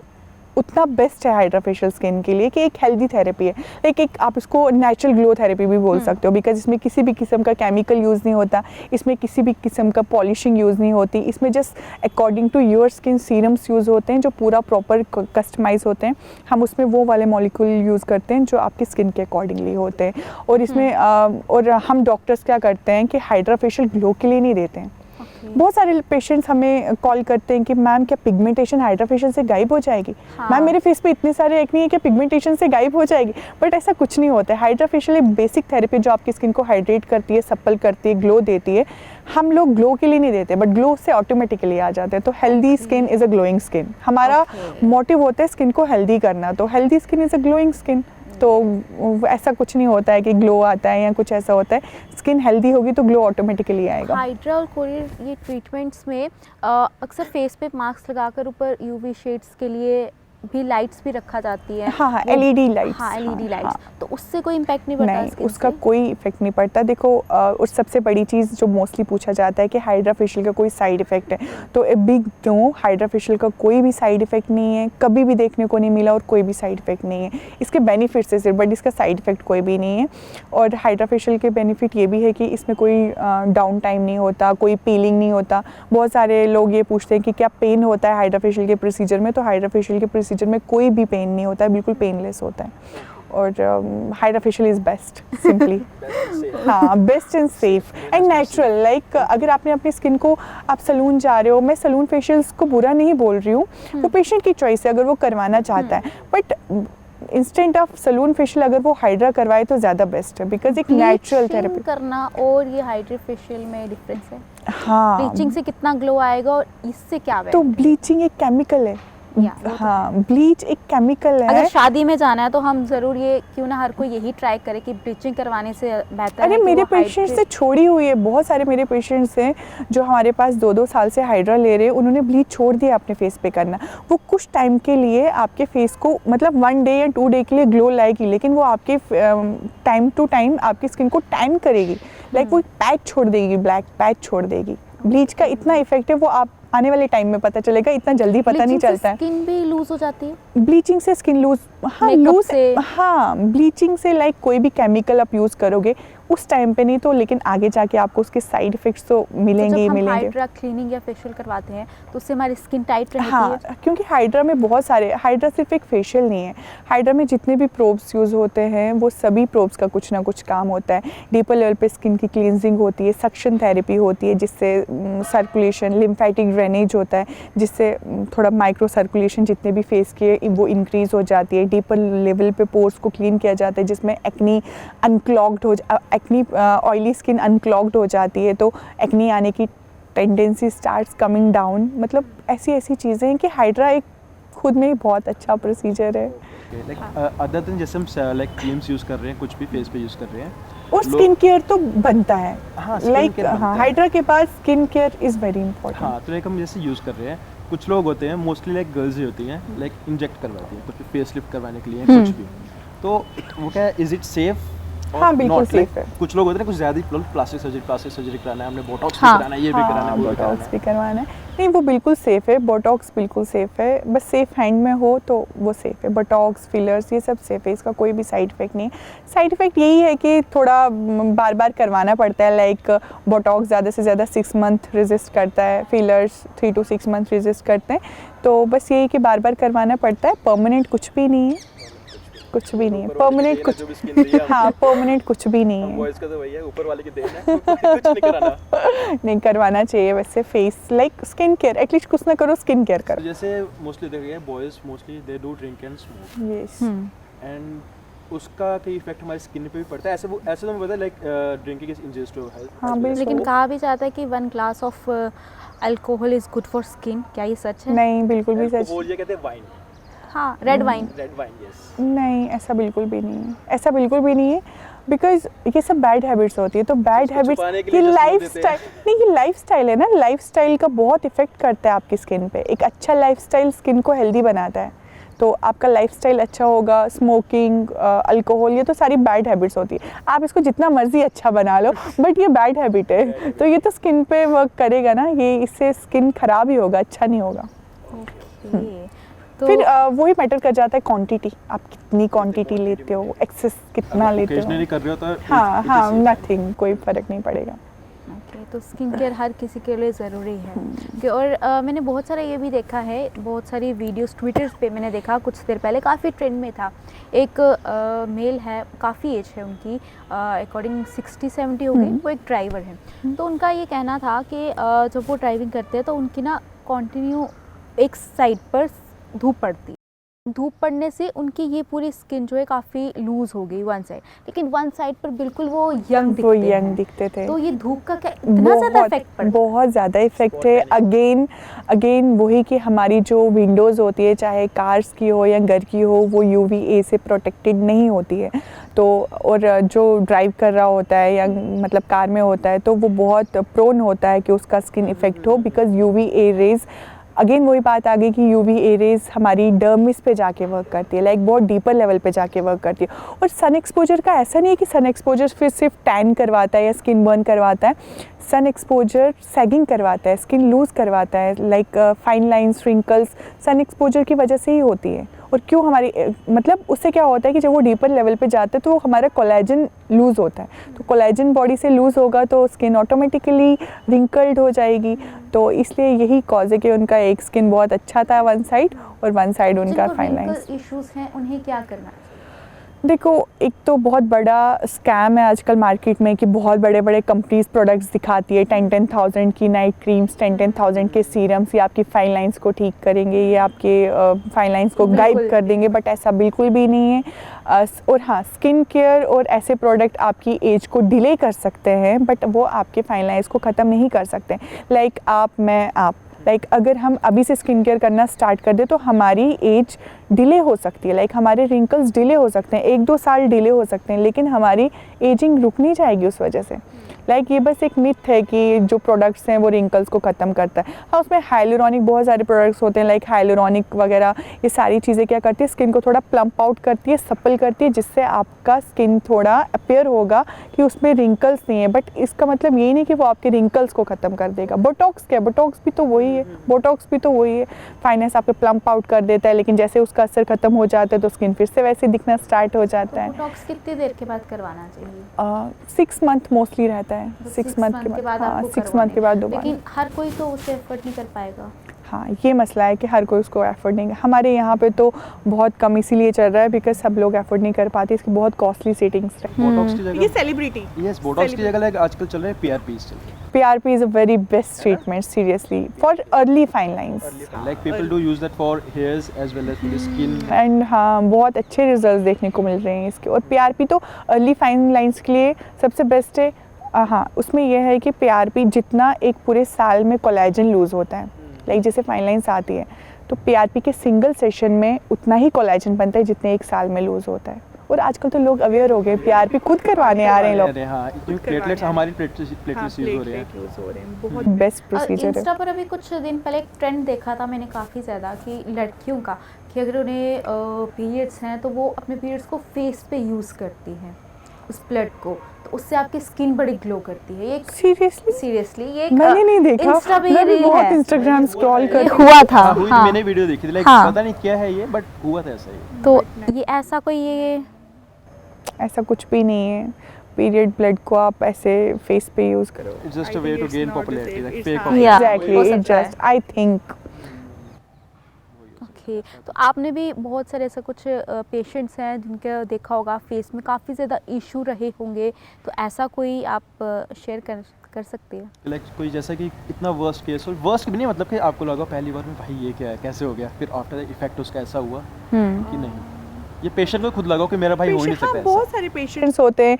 [SPEAKER 3] उतना बेस्ट है हाइड्रा फेशियल स्किन के लिए कि एक हेल्दी थेरेपी है। लाइक एक आप इसको नेचुरल ग्लो थेरेपी भी बोल सकते हो, बिकॉज इसमें किसी भी किस्म का केमिकल यूज़ नहीं होता, इसमें किसी भी किस्म का पॉलिशिंग यूज़ नहीं होती, इसमें just according to your skin serums use होते हैं जो पूरा प्रॉपर कस्टमाइज होते हैं। हम उसमें वो वाले मॉलिक्यूल यूज़ करते हैं जो आपकी स्किन के अकॉर्डिंगली होते हैं। और इसमें और हम डॉक्टर्स क्या करते हैं कि हाइड्रा फेशियल ग्लो के लिए नहीं देते हैं। बहुत सारे पेशेंट्स हमें कॉल करते हैं कि मैम क्या पिगमेंटेशन हाइड्रा फेशियल से गायब हो जाएगी? मैम मेरे फेस पे इतने सारे एक्ने हैं कि पिगमेंटेशन से गायब हो जाएगी? बट ऐसा कुछ नहीं होता है। हाइड्रा फेशियल एक बेसिक थेरेपी जो आपकी स्किन को हाइड्रेट करती है, सप्पल करती है, ग्लो देती है। हम लोग ग्लो के लिए नहीं देते, बट ग्लो से ऑटोमेटिकली आ जाते हैं। तो healthy skin is a glowing skin, हमारा मोटिव होता है स्किन को हेल्दी करना, तो healthy skin is a glowing skin. तो ऐसा कुछ नहीं होता है कि ग्लो आता है या कुछ ऐसा होता है, स्किन हेल्दी होगी तो ग्लो ऑटोमेटिकली आएगा।
[SPEAKER 2] हाइड्रा और कोरियन ये ट्रीटमेंट्स में अक्सर फेस पे मास्क लगाकर ऊपर यूवी शेड्स के लिए भी लाइट्स भी रखा जाती है।
[SPEAKER 3] हाँ, एलईडी लाइट्स।
[SPEAKER 2] हाँ, एलईडी लाइट्स। तो उससे कोई इम्पैक्ट नहीं पड़ता?
[SPEAKER 3] नहीं, उसका कोई इफेक्ट नहीं पड़ता। देखो, और सबसे बड़ी चीज़ जो मोस्टली पूछा जाता है कि हाइड्रा फेशियल का कोई साइड इफेक्ट है, तो a big no, hydra facial का कोई भी साइड इफेक्ट नहीं है, कभी भी देखने को नहीं मिला और कोई भी साइड इफेक्ट नहीं है। इसके बेनिफिट्स है सिर्फ, बट इसका साइड इफेक्ट कोई भी नहीं है। और हाइड्रा फेशियल के बेनिफिट ये भी है कि इसमें कोई डाउन टाइम नहीं होता, कोई पीलिंग नहीं होता। बहुत सारे लोग ये पूछते हैं कि क्या पेन होता है हाइड्रा फेशियल के प्रोसीजर में, तो हाइड्रा फेशियल के प्रोसीजर में कोई भी पेन नहीं होता है, बिल्कुल पेनलेस होता है। और hydra facial is best simply. हाँ, best and safe and natural. Like अगर आपने अपनी स्किन को, आप सलून जा रहे हो, मैं सलून फेशियल्स को बुरा नहीं बोल रही हूँ, वो पेशेंट की चॉइस है अगर वो करवाना चाहता है, but instant of salon facial अगर वो हाइड्रा करवाए तो ज़्यादा बेस्ट है, बिकॉज एक नेचुरल थेरेपी
[SPEAKER 2] करना और ये हाइड्रा फेशियल में डिफरेंस है।
[SPEAKER 3] हाँ,
[SPEAKER 2] ब्लीचिंग से कितना ग्लो आएगा और इससे क्या
[SPEAKER 3] तो
[SPEAKER 2] benefit?
[SPEAKER 3] ब्लीचिंग एक केमिकल है। हाँ, ब्लीच एक केमिकल है।
[SPEAKER 2] अगर शादी में जाना है तो हम जरूर ये क्यों ना हर कोई यही ट्राई करे कि ब्लीचिंग करवाने से बेहतर है
[SPEAKER 3] अरे
[SPEAKER 2] कि
[SPEAKER 3] मेरे
[SPEAKER 2] वो
[SPEAKER 3] पेशेंट्स से
[SPEAKER 2] hydrate-
[SPEAKER 3] छोड़ी हुई है, बहुत सारे मेरे पेशेंट्स हैं जो हमारे पास 2-2 साल से हाइड्रा ले रहे हैं, उन्होंने ब्लीच छोड़ दिया अपने फेस पे करना। वो कुछ टाइम के लिए आपके फेस को, मतलब 1 डे या 2 डे के लिए ग्लो लाएगी, लेकिन वो आपके टाइम टू टाइम आपकी स्किन को टैन करेगी। लाइक वो एक पैच छोड़ देगी, ब्लैक पैच छोड़ देगी। ब्लीच का इतना इफेक्ट है, वो आप आने वाले टाइम में पता चलेगा, इतना जल्दी पता नहीं
[SPEAKER 2] Bleaching से
[SPEAKER 3] चलता है।
[SPEAKER 2] स्किन भी लूज हो जाती है।
[SPEAKER 3] ब्लीचिंग से स्किन लूज, हाँ
[SPEAKER 2] Makeup
[SPEAKER 3] लूज
[SPEAKER 2] से?
[SPEAKER 3] हाँ, ब्लीचिंग से लाइक कोई भी केमिकल आप यूज़ करोगे उस टाइम पे नहीं तो, लेकिन आगे जाके आपको उसके साइड इफेक्ट्स तो मिलेंगे ही
[SPEAKER 2] जब हम
[SPEAKER 3] मिलेंगे।
[SPEAKER 2] हाइड्रा क्लीनिंग या फेशियल करवाते हैं तो उससे हमारी स्किन टाइट रहती
[SPEAKER 3] हाँ,
[SPEAKER 2] है।
[SPEAKER 3] क्योंकि हाइड्रा में बहुत सारे, हाइड्रा सिर्फ एक फेशियल नहीं है, हाइड्रा में जितने भी प्रोब्स यूज़ होते हैं वो सभी प्रोब्स का कुछ ना कुछ काम होता है। डीपर लेवल पे स्किन की क्लींजिंग होती है, सक्शन थेरेपी होती है जिससे सर्कुलेशन, लिम्फेटिक ड्रेनेज होता है जिससे थोड़ा माइक्रो सर्कुलेशन जितने भी फेस के वो इंक्रीज़ हो जाती है। डीपर लेवल पे पोर्स को क्लीन किया जाता है जिसमें एक्नी अनक्लॉग्ड हो, एक्नी ऑयली स्किन अनक्लॉग्ड हो जाती है तो एक्नी आने की टेंडेंसी स्टार्ट्स कमिंग डाउन। मतलब ऐसी ऐसी चीज़ें हैं कि हाइड्रा एक खुद में ही बहुत अच्छा प्रोसीजर है।
[SPEAKER 1] लाइक अदर देन जैसे हम लाइक क्रीम्स यूज़ कर रहे हैं, कुछ भी फेस पे यूज़ कर रहे हैं,
[SPEAKER 3] और स्किन केयर तो बनता है।
[SPEAKER 1] हाँ, skin
[SPEAKER 3] लाइक
[SPEAKER 1] care बनता
[SPEAKER 3] हाँ,
[SPEAKER 1] है।
[SPEAKER 3] हाइड्रा के बाद skin care is very important.
[SPEAKER 1] हाँ, तो लाइक हम जैसे यूज़ कर रहे हैं, कुछ लोग होते हैं, मोस्टली लाइक गर्ल्स ही होती हैं, लाइक इंजेक्ट करवाती हैं कुछ भी, फेस लिफ्ट करवाने के लिए कुछ भी, तो वो क्या, इज इट सेफ?
[SPEAKER 3] हाँ, बिल्कुल safe है।
[SPEAKER 1] कुछ लोग होते हैं कुछ ज़्यादा ही प्लास्टिक सर्जरी कराना है, हमने बोटॉक्स
[SPEAKER 2] हाँ,
[SPEAKER 1] भी कराना है, ये भी कराना है, वो भी कराना
[SPEAKER 3] बोटॉक्स
[SPEAKER 1] है।
[SPEAKER 3] भी करवाना है। नहीं, वो बिल्कुल सेफ़ है, बोटॉक्स बिल्कुल सेफ़ है, बस सेफ़ हैंड में हो तो वो सेफ़ है। बोटॉक्स, फिलर्स ये सब सेफ़ है, इसका कोई भी साइड इफ़ेक्ट नहीं है। साइड इफ़ेक्ट यही है कि थोड़ा बार बार करवाना पड़ता है। लाइक बोटॉक्स ज़्यादा से ज़्यादा 6 मंथ रेजिस्ट करता है, फिलर्स 3 to 6 मंथ रेजिस्ट करते हैं, तो बस यही कि बार बार करवाना पड़ता है। परमानेंट कुछ भी नहीं है, कुछ भी नहीं है परमानेंट, कुछ हाँ, परमानेंट कुछ भी नहीं है।
[SPEAKER 1] बॉयज़ का तो वही है, ऊपर वाले की देन है, कुछ नहीं कराना।
[SPEAKER 3] नहीं करवाना चाहिए वैसे। Face like skin care at least कुछ ना करो, स्किन केयर
[SPEAKER 1] तो
[SPEAKER 3] करो।
[SPEAKER 1] जैसे मोस्टली देखा गया है, boys mostly they do drink and smoke,
[SPEAKER 3] yes,
[SPEAKER 1] and उसका कोई इफेक्ट हमारी स्किन पे भी पड़ता है। ऐसे तो मुझे पता है like drinking is injurious to health,
[SPEAKER 3] हाँ, बिल्कुल।
[SPEAKER 2] लेकिन कहा भी जाता है कि 1 glass of alcohol is good for skin. क्या ये सच है?
[SPEAKER 3] नहीं, बिल्कुल भी सच
[SPEAKER 1] अल्कोहल ये कहते हैं वाइन,
[SPEAKER 2] हाँ, red wine.
[SPEAKER 1] Red wine, yes.
[SPEAKER 3] नहीं, ऐसा बिल्कुल भी नहीं है, ऐसा बिल्कुल भी नहीं है, बिकॉज ये सब बैड हैबिट्स होती है। तो बैड
[SPEAKER 1] उसको छुपाने
[SPEAKER 3] हैबिट्स
[SPEAKER 1] के
[SPEAKER 3] ये
[SPEAKER 1] लिए just
[SPEAKER 3] लाइफ
[SPEAKER 1] देते
[SPEAKER 3] स्टाइल नहीं, ये लाइफ स्टाइल है ना, लाइफ स्टाइल का बहुत इफेक्ट करता है आपकी स्किन पे। एक अच्छा लाइफ स्टाइल स्किन को हेल्दी बनाता है, तो आपका लाइफस्टाइल अच्छा होगा। स्मोकिंग, अल्कोहल, ये तो सारी बैड हैबिट्स होती है। आप इसको जितना मर्जी अच्छा बना लो, बट ये बैड हैबिट है, तो ये तो स्किन पे वर्क करेगा ना, ये इससे स्किन खराब ही होगा, अच्छा नहीं होगा।
[SPEAKER 2] ओके, तो
[SPEAKER 3] फिर वही मैटर कर जाता है क्वांटिटी, आप कितनी क्वांटिटी लेते हो, एक्सेस कितना लेते
[SPEAKER 1] ओकेजनली
[SPEAKER 3] हो।
[SPEAKER 1] कर रहे हो तो
[SPEAKER 3] हाँ हाँ, नथिंग, कोई फर्क नहीं पड़ेगा।
[SPEAKER 2] ओके, तो स्किन केयर हर किसी के लिए ज़रूरी है। और मैंने बहुत सारा ये भी देखा है, बहुत सारी वीडियोस ट्विटर पे मैंने देखा कुछ देर पहले, काफ़ी ट्रेंड में था। एक मेल है, काफ़ी एज है उनकी, अकॉर्डिंग 60-70 हो गई, वो एक ड्राइवर है। तो उनका ये कहना था कि जब वो ड्राइविंग करते हैं तो उनकी ना कंटिन्यू एक साइड पर धूप पड़ती, धूप पड़ने से उनकी ये पूरी स्किन जो है काफ़ी लूज हो गई वन साइड, लेकिन वन साइड पर बिल्कुल वो यंग
[SPEAKER 3] वो
[SPEAKER 2] दिखते
[SPEAKER 3] यंग
[SPEAKER 2] हैं।
[SPEAKER 3] दिखते थे।
[SPEAKER 2] तो ये धूप का क्या इतना ज़्यादा इफेक्ट पड़ता है?
[SPEAKER 3] बहुत ज़्यादा इफेक्ट है। अगेन वही कि हमारी जो विंडोज़ होती है, चाहे कार्स की हो या घर की हो, वो UVA से प्रोटेक्टेड नहीं होती है। तो और जो ड्राइव कर रहा होता है या मतलब कार में होता है, तो वो बहुत प्रोन होता है कि उसका स्किन इफेक्ट हो, बिकॉज UVA रेज, अगेन वही बात आ गई कि UVA रेज हमारी डर्मिस पे जाके वर्क करती है, लाइक बहुत डीपर लेवल पे जाके वर्क करती है। और सन एक्सपोजर का ऐसा नहीं है कि सन एक्सपोजर फिर सिर्फ टैन करवाता है या स्किन बर्न करवाता है। सन एक्सपोजर सैगिंग करवाता है, स्किन लूज़ करवाता है, like fine lines, wrinkles sun exposure की वजह से ही होती है। और क्यों हमारी मतलब उससे क्या होता है कि जब वो डीपर लेवल पे जाते हैं तो हमारा कोलेजन लूज़ होता है, तो कोलेजन बॉडी से लूज़ होगा तो स्किन ऑटोमेटिकली रिंकल्ड हो जाएगी। तो इसलिए यही कॉज है कि उनका एक स्किन बहुत अच्छा था वन साइड, और वन साइड उनका फाइन लाइन्स।
[SPEAKER 2] इश्यूज हैं, उन्हें क्या करना है?
[SPEAKER 3] देखो, एक तो बहुत बड़ा स्कैम है आजकल मार्केट में कि बहुत बड़े बड़े कंपनीज प्रोडक्ट्स दिखाती है 10,000 की नाइट क्रीम्स, 10,000 के सीरम्स, ये आपकी फाइन लाइंस को ठीक करेंगे, ये आपके फाइन लाइंस को गाइड कर देंगे, बट ऐसा बिल्कुल भी नहीं है। और हाँ, स्किन केयर और ऐसे प्रोडक्ट आपकी एज को डिले कर सकते हैं, बट वो आपके फाइन लाइंस को ख़त्म नहीं कर सकते। लाइक आप अगर हम अभी से स्किन केयर करना स्टार्ट कर दें तो हमारी एज डिले हो सकती है, हमारे रिंकल्स डिले हो सकते हैं, 1-2 साल डिले हो सकते हैं, लेकिन हमारी एजिंग रुक नहीं जाएगी उस वजह से। ये बस एक मिथ है कि जो प्रोडक्ट्स हैं वो रिंकल्स को ख़त्म करता है। हाँ, उसमें हाइलुरोनिक बहुत सारे प्रोडक्ट्स होते हैं, हाइलुरोनिक वगैरह, ये सारी चीज़ें क्या करती है, स्किन को थोड़ा प्लम्प आउट करती है, सप्पल करती है, जिससे आपका स्किन थोड़ा अपीयर होगा कि उसमें रिंकल्स नहीं है। बट इसका मतलब यही नहीं कि वो आपके रिंकल्स को ख़त्म कर देगा। बोटॉक्स क्या है, बोटॉक्स भी तो वही है, फाइनेंस आपके प्लम्प आउट कर देता है, लेकिन जैसे उसका असर ख़त्म हो जाता है तो स्किन फिर से वैसे दिखना स्टार्ट हो जाता है।
[SPEAKER 2] बोटॉक्स कितनी देर के बाद करवाना चाहिए?
[SPEAKER 3] 6 मंथ मोस्टली रहता है, 6 मंथ के बाद। हाँ, 6 मंथ के बाद दोबारा।
[SPEAKER 2] लेकिन हर कोई तो उसे एफर्ट नहीं कर पाएगा।
[SPEAKER 3] हाँ, ये मसला है कि हर कोई उसको एफर्ट नहीं, हमारे यहाँ पे तो बहुत कम इसीलिए चल रहा है बिकॉज सब लोग एफर्ट नहीं कर पाते, इसकी बहुत कॉस्टली सेटिंग्स है।
[SPEAKER 1] बोटॉक्स की जगह
[SPEAKER 3] ये सेलिब्रिटी,
[SPEAKER 1] यस, बोटॉक्स की जगह आजकल चल रहे हैं पीआरपीज चल रहे हैं।
[SPEAKER 3] PRP is a very best treatment seriously for early fine lines.
[SPEAKER 1] Like people do use that for hairs as well as for the skin.
[SPEAKER 3] And हाँ, बहुत अच्छे रिजल्ट्स देखने को मिल रहे हैं इसके। और PRP तो अर्ली फाइन लाइंस के लिए सबसे बेस्ट है। हाँ, उसमें यह है कि PRP जितना एक पूरे साल में कोलेजन लूज़ होता है, जैसे फाइन लाइंस आती है, तो PRP के सिंगल सेशन में उतना ही कोलेजन बनता है जितने एक साल में लूज़ होता है। और आजकल तो लोग अवेयर हो गए, PRP खुद करवाने आ रहे हैं लोग।
[SPEAKER 1] हाँ, जो प्लेटलेट्स हमारी प्लेटलेट्स यूज हो रहे हैं,
[SPEAKER 3] बहुत बेस्ट प्रोसीजर है।
[SPEAKER 2] इंस्टा पर अभी कुछ दिन पहले एक ट्रेंड देखा था मैंने काफ़ी ज़्यादा कि लड़कियों का, कि अगर उन्हें पीरियड्स हैं तो वो अपने पीरियड्स को फेस पे यूज़ करती हैं उस ब्लड को, तो उससे आपकी स्किन बड़ी ग्लो करती है। ये सीरियसली ये
[SPEAKER 3] मैंने नहीं देखा,
[SPEAKER 2] इंस्टा पे
[SPEAKER 3] मैं भी
[SPEAKER 2] रील
[SPEAKER 3] बहुत
[SPEAKER 2] है,
[SPEAKER 3] इंस्टाग्राम स्क्रॉल कर
[SPEAKER 2] हुआ था।
[SPEAKER 1] हाँ, मैंने वीडियो देखी थी,
[SPEAKER 2] हाँ।
[SPEAKER 1] पता नहीं क्या है ये, बट हुआ था ऐसा ही।
[SPEAKER 2] तो ये ऐसा कोई ये
[SPEAKER 3] ऐसा कुछ भी नहीं है। पीरियड ब्लड को आप ऐसे फेस पे यूज करो।
[SPEAKER 1] It's just a way to gain popularity, like fake
[SPEAKER 2] Yeah.
[SPEAKER 1] popularity.
[SPEAKER 3] Exactly,
[SPEAKER 2] हो
[SPEAKER 3] it
[SPEAKER 2] सकता है।
[SPEAKER 3] just I think
[SPEAKER 2] okay. तो आपने भी बहुत सारे ऐसे कुछ पेशेंट्स हैं जिनके देखा होगा फेस में काफ़ी ज़्यादा इशू रहे होंगे, तो ऐसा कोई आप शेयर कर सकते हैं?
[SPEAKER 1] Like कोई जैसा कि इतना वर्स्ट केस हो, वर्स्ट भी नहीं, मतलब कि आपको लगा पहली बार में भाई ये क्या है, कैसे हो गया, फिर आफ्टर द इफेक्ट उसका ऐसा हुआ कि नहीं, ये पेशेंट को खुद लगा कि मेरा भाई हो ही नहीं सकता ऐसा।
[SPEAKER 3] बहुत सारे पेशेंट्स होते हैं,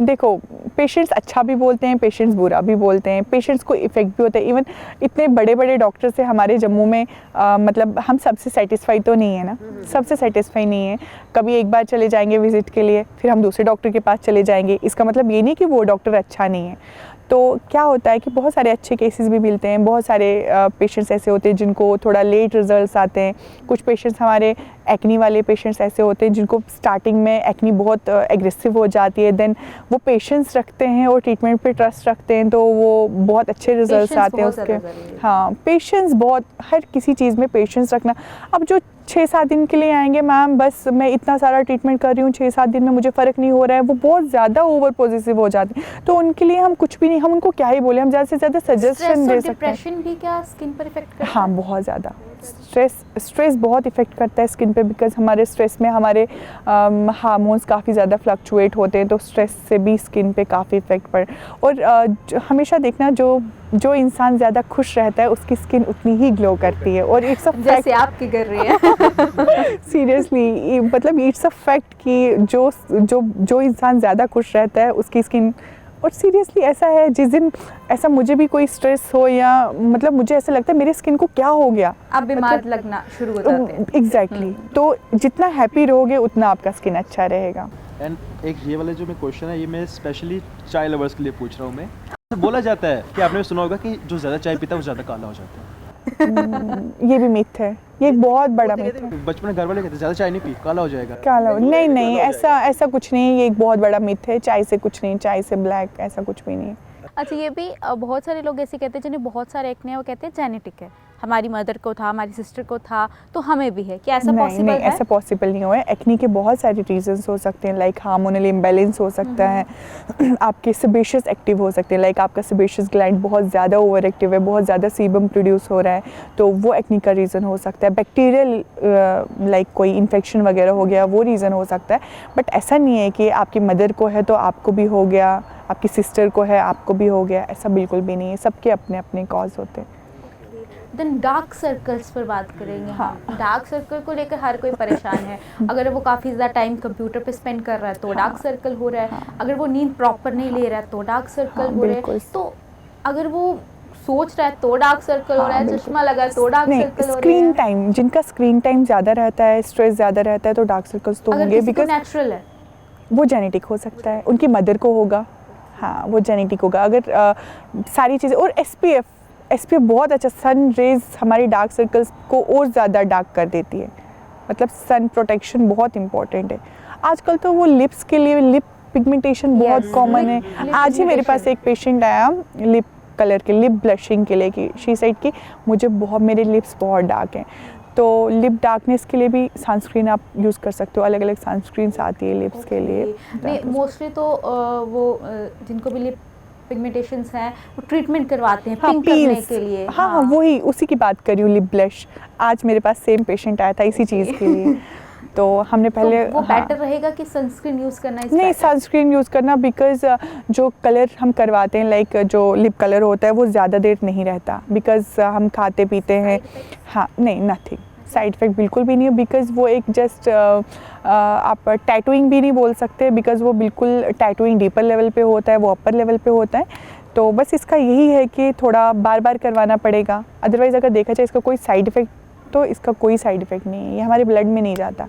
[SPEAKER 3] देखो, पेशेंट्स अच्छा भी बोलते हैं, पेशेंट्स बुरा भी बोलते हैं, पेशेंट्स को इफेक्ट भी होता है। इवन इतने बड़े बड़े डॉक्टर से हमारे जम्मू में मतलब हम सबसे सेटिस्फाई तो नहीं है ना, सबसे सेटिस्फाई नहीं है। कभी एक बार चले जाएंगे विजिट के लिए, फिर हम दूसरे डॉक्टर के पास चले जाएंगे, इसका मतलब ये नहीं कि वो डॉक्टर अच्छा नहीं है। तो क्या होता है कि बहुत सारे अच्छे केसेस भी मिलते हैं, बहुत सारे पेशेंट्स ऐसे होते हैं जिनको थोड़ा लेट रिजल्ट्स आते हैं। कुछ पेशेंट्स हमारे एक्नी वाले पेशेंट्स ऐसे होते हैं जिनको स्टार्टिंग में एक्नी बहुत एग्रेसिव हो जाती है, देन वो पेशेंस रखते हैं और ट्रीटमेंट पे ट्रस्ट रखते हैं, तो वो बहुत अच्छे रिजल्ट्स आते हैं उसके। हाँ, पेशेंस बहुत, हर किसी चीज़ में पेशेंस रखना। अब जो 6-7 दिन के लिए आएंगे, मैम बस मैं इतना सारा ट्रीटमेंट कर रही हूँ, 6-7 दिन में मुझे फ़र्क नहीं हो रहा है, वो बहुत ज़्यादा ओवर पॉजिटिव हो जाते हैं। तो उनके लिए हम कुछ भी नहीं, हम उनको क्या ही बोले, हम ज़्यादा से ज़्यादा सजेशन दे सकते हैं।
[SPEAKER 2] डिप्रेशन भी क्या स्किन पर इफेक्ट करता है?
[SPEAKER 3] हाँ, बहुत ज़्यादा। स्ट्रेस बहुत इफ़ेक्ट करता है स्किन पे, बिकॉज हमारे स्ट्रेस में हमारे हार्मोन्स काफ़ी ज़्यादा फ्लक्चुएट होते हैं, तो स्ट्रेस से भी स्किन पे काफ़ी इफ़ेक्ट पड़। और हमेशा देखना, जो इंसान ज़्यादा खुश रहता है उसकी स्किन उतनी ही ग्लो करती है। और इट्स अ फैक्ट,
[SPEAKER 2] जैसे आपकी कर रही है।
[SPEAKER 3] सीरियसली, मतलब इट्स अ फैक्ट कि जो इंसान ज़्यादा खुश रहता है उसकी स्किन। और सीरियसली ऐसा है, जिस दिन ऐसा मुझे भी कोई स्ट्रेस हो या मतलब मुझे ऐसा लगता है मेरी स्किन को क्या हो गया,
[SPEAKER 2] आप बीमार लगना शुरू हो जाते हैं।
[SPEAKER 3] एग्जैक्टली। तो जितना हैप्पी रहोगे उतना आपका स्किन अच्छा रहेगा।
[SPEAKER 1] एंड एक ये वाला जो मैं क्वेश्चन है, ये मैं स्पेशली चाय लवर्स के लिए पूछ रहा हूँ। मैं बोला जाता है कि आपने सुना होगा कि जो ज़्यादा चाय पीता है वो ज़्यादा काला हो जाता है।
[SPEAKER 3] ये भी मिथ है, ये एक बहुत बड़ा मिथ है।
[SPEAKER 1] बचपन में घर वाले कहते हैं ज़्यादा चाय नहीं पी, काला हो जाएगा।
[SPEAKER 3] काला हो, नहीं, ऐसा कुछ नहीं, ये एक बहुत बड़ा मिथ है। चाय से कुछ नहीं, चाय से ब्लैक ऐसा कुछ भी नहीं।
[SPEAKER 2] अच्छा, ये भी बहुत सारे लोग ऐसे कहते हैं जिन्हें बहुत सारे एक्ने हैं, वो कहते हैं जेनेटिक है। हमारी मदर को था, हमारी सिस्टर को था, तो हमें भी है, क्या ऐसा
[SPEAKER 3] नहीं
[SPEAKER 2] पॉसिबल
[SPEAKER 3] नहीं,
[SPEAKER 2] है?
[SPEAKER 3] ऐसा पॉसिबल नहीं हुआ है। एक्नी के बहुत सारे रीजंस हो सकते हैं, लाइक हार्मोनल इम्बैलेंस हो सकता है, आपके सेबेशियस एक्टिव हो सकते हैं, लाइक आपका सेबेशियस ग्लैंड बहुत ज़्यादा ओवर एक्टिव है, बहुत ज़्यादा सीबम प्रोड्यूस हो रहा है, तो वो एक्नी का रीज़न हो सकता है। बैक्टीरियल लाइक कोई इन्फेक्शन वगैरह हो गया, वो रीज़न हो सकता है। बट ऐसा नहीं है कि आपकी मदर को है तो आपको भी हो गया, आपकी सिस्टर को है आपको भी हो गया, ऐसा बिल्कुल भी नहीं है। सबके अपने अपने कॉज होते हैं।
[SPEAKER 2] देन डार्क सर्कल्स पर बात करेंगे।
[SPEAKER 3] हाँ।
[SPEAKER 2] डार्क सर्कल को लेकर हर कोई परेशान है। अगर वो काफ़ी ज़्यादा टाइम कंप्यूटर पे स्पेंड कर रहा है तो डार्क सर्कल हो रहा है, अगर वो नींद प्रॉपर नहीं ले रहा है तो डार्क सर्कल हो रहा है, तो अगर वो सोच रहा है तो डार्क सर्कल हो रहा है, चश्मा लगा है तो डार्क सर्कल हो रहा है।
[SPEAKER 3] स्क्रीन टाइम, जिनका स्क्रीन टाइम ज़्यादा रहता है, स्ट्रेस ज़्यादा रहता है, तो डार्क सर्कल्स तो होंगे। बिकॉज
[SPEAKER 2] नेचुरल है,
[SPEAKER 3] वो जेनेटिक हो सकता है, उनकी मदर को होगा, हाँ वो जेनेटिक होगा। अगर सारी चीज़ें, और एसपीएफ बहुत अच्छा, सन रेज हमारी डार्क सर्कल्स को और ज़्यादा डार्क कर देती है, मतलब सन प्रोटेक्शन बहुत इंपॉर्टेंट है। आजकल तो वो लिप्स के लिए लिप पिगमेंटेशन बहुत कॉमन है। आज ही मेरे पास एक पेशेंट आया लिप कलर के, लिप ब्लशिंग के लिए, कि शी सेड कि मुझे बहुत, मेरे लिप्स बहुत डार्क हैं। तो लिप डार्कनेस के लिए भी सनस्क्रीन आप यूज़ कर सकते हो, अलग अलग सनस्क्रीन्स आती है लिप्स के लिए।
[SPEAKER 2] नहीं, मोस्टली तो जिनको भी लिप पिगमेंटेशंस हैं वो ट्रीटमेंट करवाते हैं, पिंक करने के लिए।
[SPEAKER 3] हाँ, वही उसी की बात कर रही हूँ, लिप ब्लश। आज मेरे पास सेम पेशेंट आया था इसी चीज़ के लिए। तो हमने पहले
[SPEAKER 2] तो वो बेटर रहेगा कि सनस्क्रीन यूज़ करना?
[SPEAKER 3] नहीं, सनस्क्रीन यूज़ करना, बिकॉज जो कलर हम करवाते हैं, लाइक जो लिप कलर होता है वो ज़्यादा देर नहीं रहता, बिकॉज हम खाते पीते हैं। हाँ नहीं, नथिंग साइड इफ़ेक्ट बिल्कुल भी नहीं है, बिकॉज वो एक जस्ट आप टैटूइंग भी नहीं बोल सकते, बिकॉज वो बिल्कुल टैटूइंग डीपर लेवल पे होता है, वो अपर लेवल पे होता है। तो बस इसका यही है कि थोड़ा बार बार करवाना पड़ेगा, अदरवाइज़ अगर देखा जाए इसका कोई साइड इफ़ेक्ट, तो इसका कोई साइड इफ़ेक्ट नहीं है, ये हमारे ब्लड में नहीं जाता।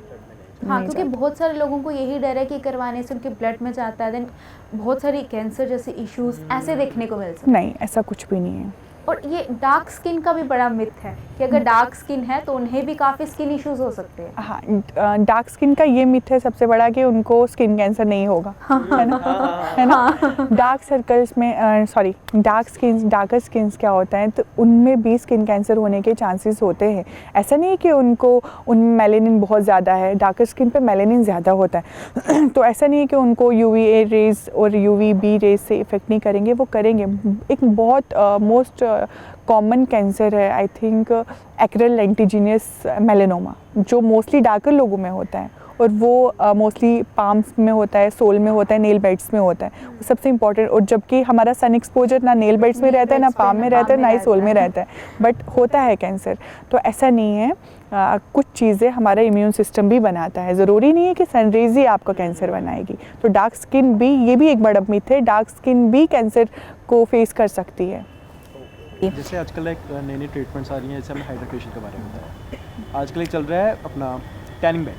[SPEAKER 2] हाँ, क्योंकि बहुत सारे लोगों को यही डर है कि करवाने से उनके ब्लड में जाता है, देन बहुत सारी कैंसर जैसे इश्यूज ऐसे देखने को मिल सकते हैं।
[SPEAKER 3] नहीं, ऐसा कुछ भी नहीं है।
[SPEAKER 2] और ये डार्क स्किन का भी बड़ा मिथ है कि अगर डार्क स्किन है तो उन्हें भी काफ़ी स्किन इश्यूज हो सकते हैं।
[SPEAKER 3] हाँ, डार्क स्किन का ये मिथ है सबसे बड़ा कि उनको स्किन कैंसर नहीं होगा, है ना, है ना। डार्क सर्कल्स में सॉरी डार्कर स्किन्स क्या होता है, तो उनमें भी स्किन कैंसर होने के चांसेस होते हैं। ऐसा नहीं है कि उनमें मेलेनिन बहुत ज़्यादा है, डार्कर स्किन पे मेलेनिन ज़्यादा होता है। तो ऐसा नहीं है कि उनको UVA रेज और UVB रेज से इफ़ेक्ट नहीं करेंगे, वो करेंगे। एक बहुत मोस्ट कॉमन कैंसर है, आई थिंक एक्रेल लेंटिजिनियस मेलेनोमा, जो मोस्टली डार्कर लोगों में होता है, और वो मोस्टली पाम्स में होता है, सोल में होता है, नेल बेड्स में होता है, वो सबसे इम्पॉर्टेंट। और जबकि हमारा सन एक्सपोजर ना नेल बेड्स में रहता है, ना पाम में रहता है, ना ही सोल में रहता है, बट होता है कैंसर। तो ऐसा नहीं है, कुछ चीज़ें हमारा इम्यून सिस्टम भी बनाता है, ज़रूरी नहीं है कि सनरेज ही आपका कैंसर बनाएगी। तो डार्क स्किन भी, ये भी एक बड़ा मिथ है, डार्क स्किन भी कैंसर को फेस कर सकती है।
[SPEAKER 1] जैसे आजकल एक नई ट्रीटमेंट्स आ रही हैं, जैसे हमें हाइड्रा फेशियल के बारे में बताया, आजकल एक चल रहा है अपना टैनिंग बेड।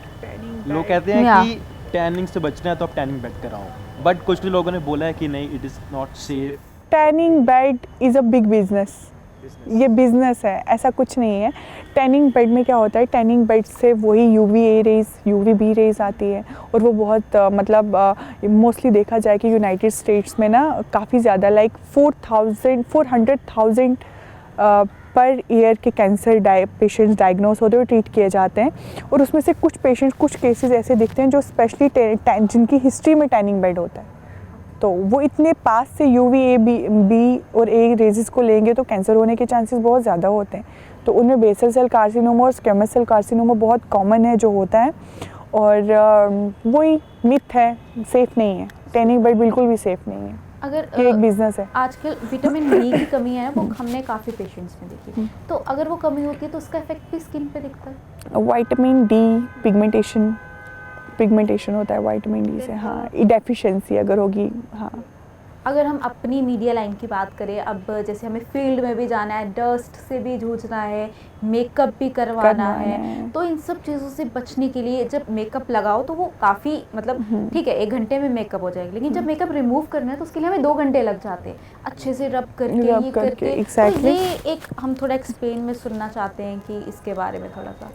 [SPEAKER 1] लोग कहते हैं कि टैनिंग से बचना है तो आप टैनिंग बेड कराओ, बट कुछ लोगों ने बोला है कि नहीं, it is not safe.
[SPEAKER 3] Tanning bed is a big business, ये बिजनेस है, ऐसा कुछ नहीं है। टैनिंग बेड में क्या होता है, टैनिंग बेड से वही UVA रेज, UVB रेज आती है, और वो बहुत मतलब मोस्टली देखा जाए कि यूनाइटेड स्टेट्स में ना काफ़ी ज़्यादा, लाइक 400,000 पर ईयर के कैंसर पेशेंट्स डायग्नोस होते हुए ट्रीट किए जाते हैं। और उसमें से कुछ पेशेंट्स, कुछ केसेस ऐसे दिखते हैं जो स्पेशली जिनकी हिस्ट्री में टैनिंग बेड होता है, तो वो इतने पास से UVA B और A रेजेस को लेंगे तो कैंसर होने के चांसेस बहुत ज़्यादा होते हैं। तो उनमें बेसल सेल कार्सिनोमा और स्क्वेमस सेल कार्सिनोमा बहुत कॉमन है जो होता है, और वही मिथ है, सेफ़ नहीं है, टैनिंग बेड बिल्कुल भी सेफ़ नहीं है।
[SPEAKER 2] अगर
[SPEAKER 3] ये एक बिजनेस है।
[SPEAKER 2] आजकल विटामिन D की कमी है, वो हमने काफ़ी पेशेंट्स में देखी, तो अगर वो कमी होती है तो उसका इफेक्ट भी स्किन पे दिखता है?
[SPEAKER 3] विटामिन D पिगमेंटेशन होता है विटामिन D से, हाँ, डेफिशिएंसी अगर होगी। हाँ,
[SPEAKER 2] अगर हम अपनी मीडिया लाइन की बात करें, अब जैसे हमें फील्ड में भी जाना है, डस्ट से भी जूझना है, मेकअप भी करवाना है, तो इन सब चीज़ों से बचने के लिए जब मेकअप लगाओ तो वो काफ़ी, मतलब ठीक है 1 घंटे में मेकअप हो जाएगा, लेकिन जब मेकअप रिमूव करना है तो उसके लिए हमें 2 घंटे लग जाते हैं, अच्छे से रब करके, ये करके।
[SPEAKER 3] exactly.
[SPEAKER 2] तो ये एक हम थोड़ा एक्सप्लेन में सुनना चाहते हैं कि इसके बारे में थोड़ा सा।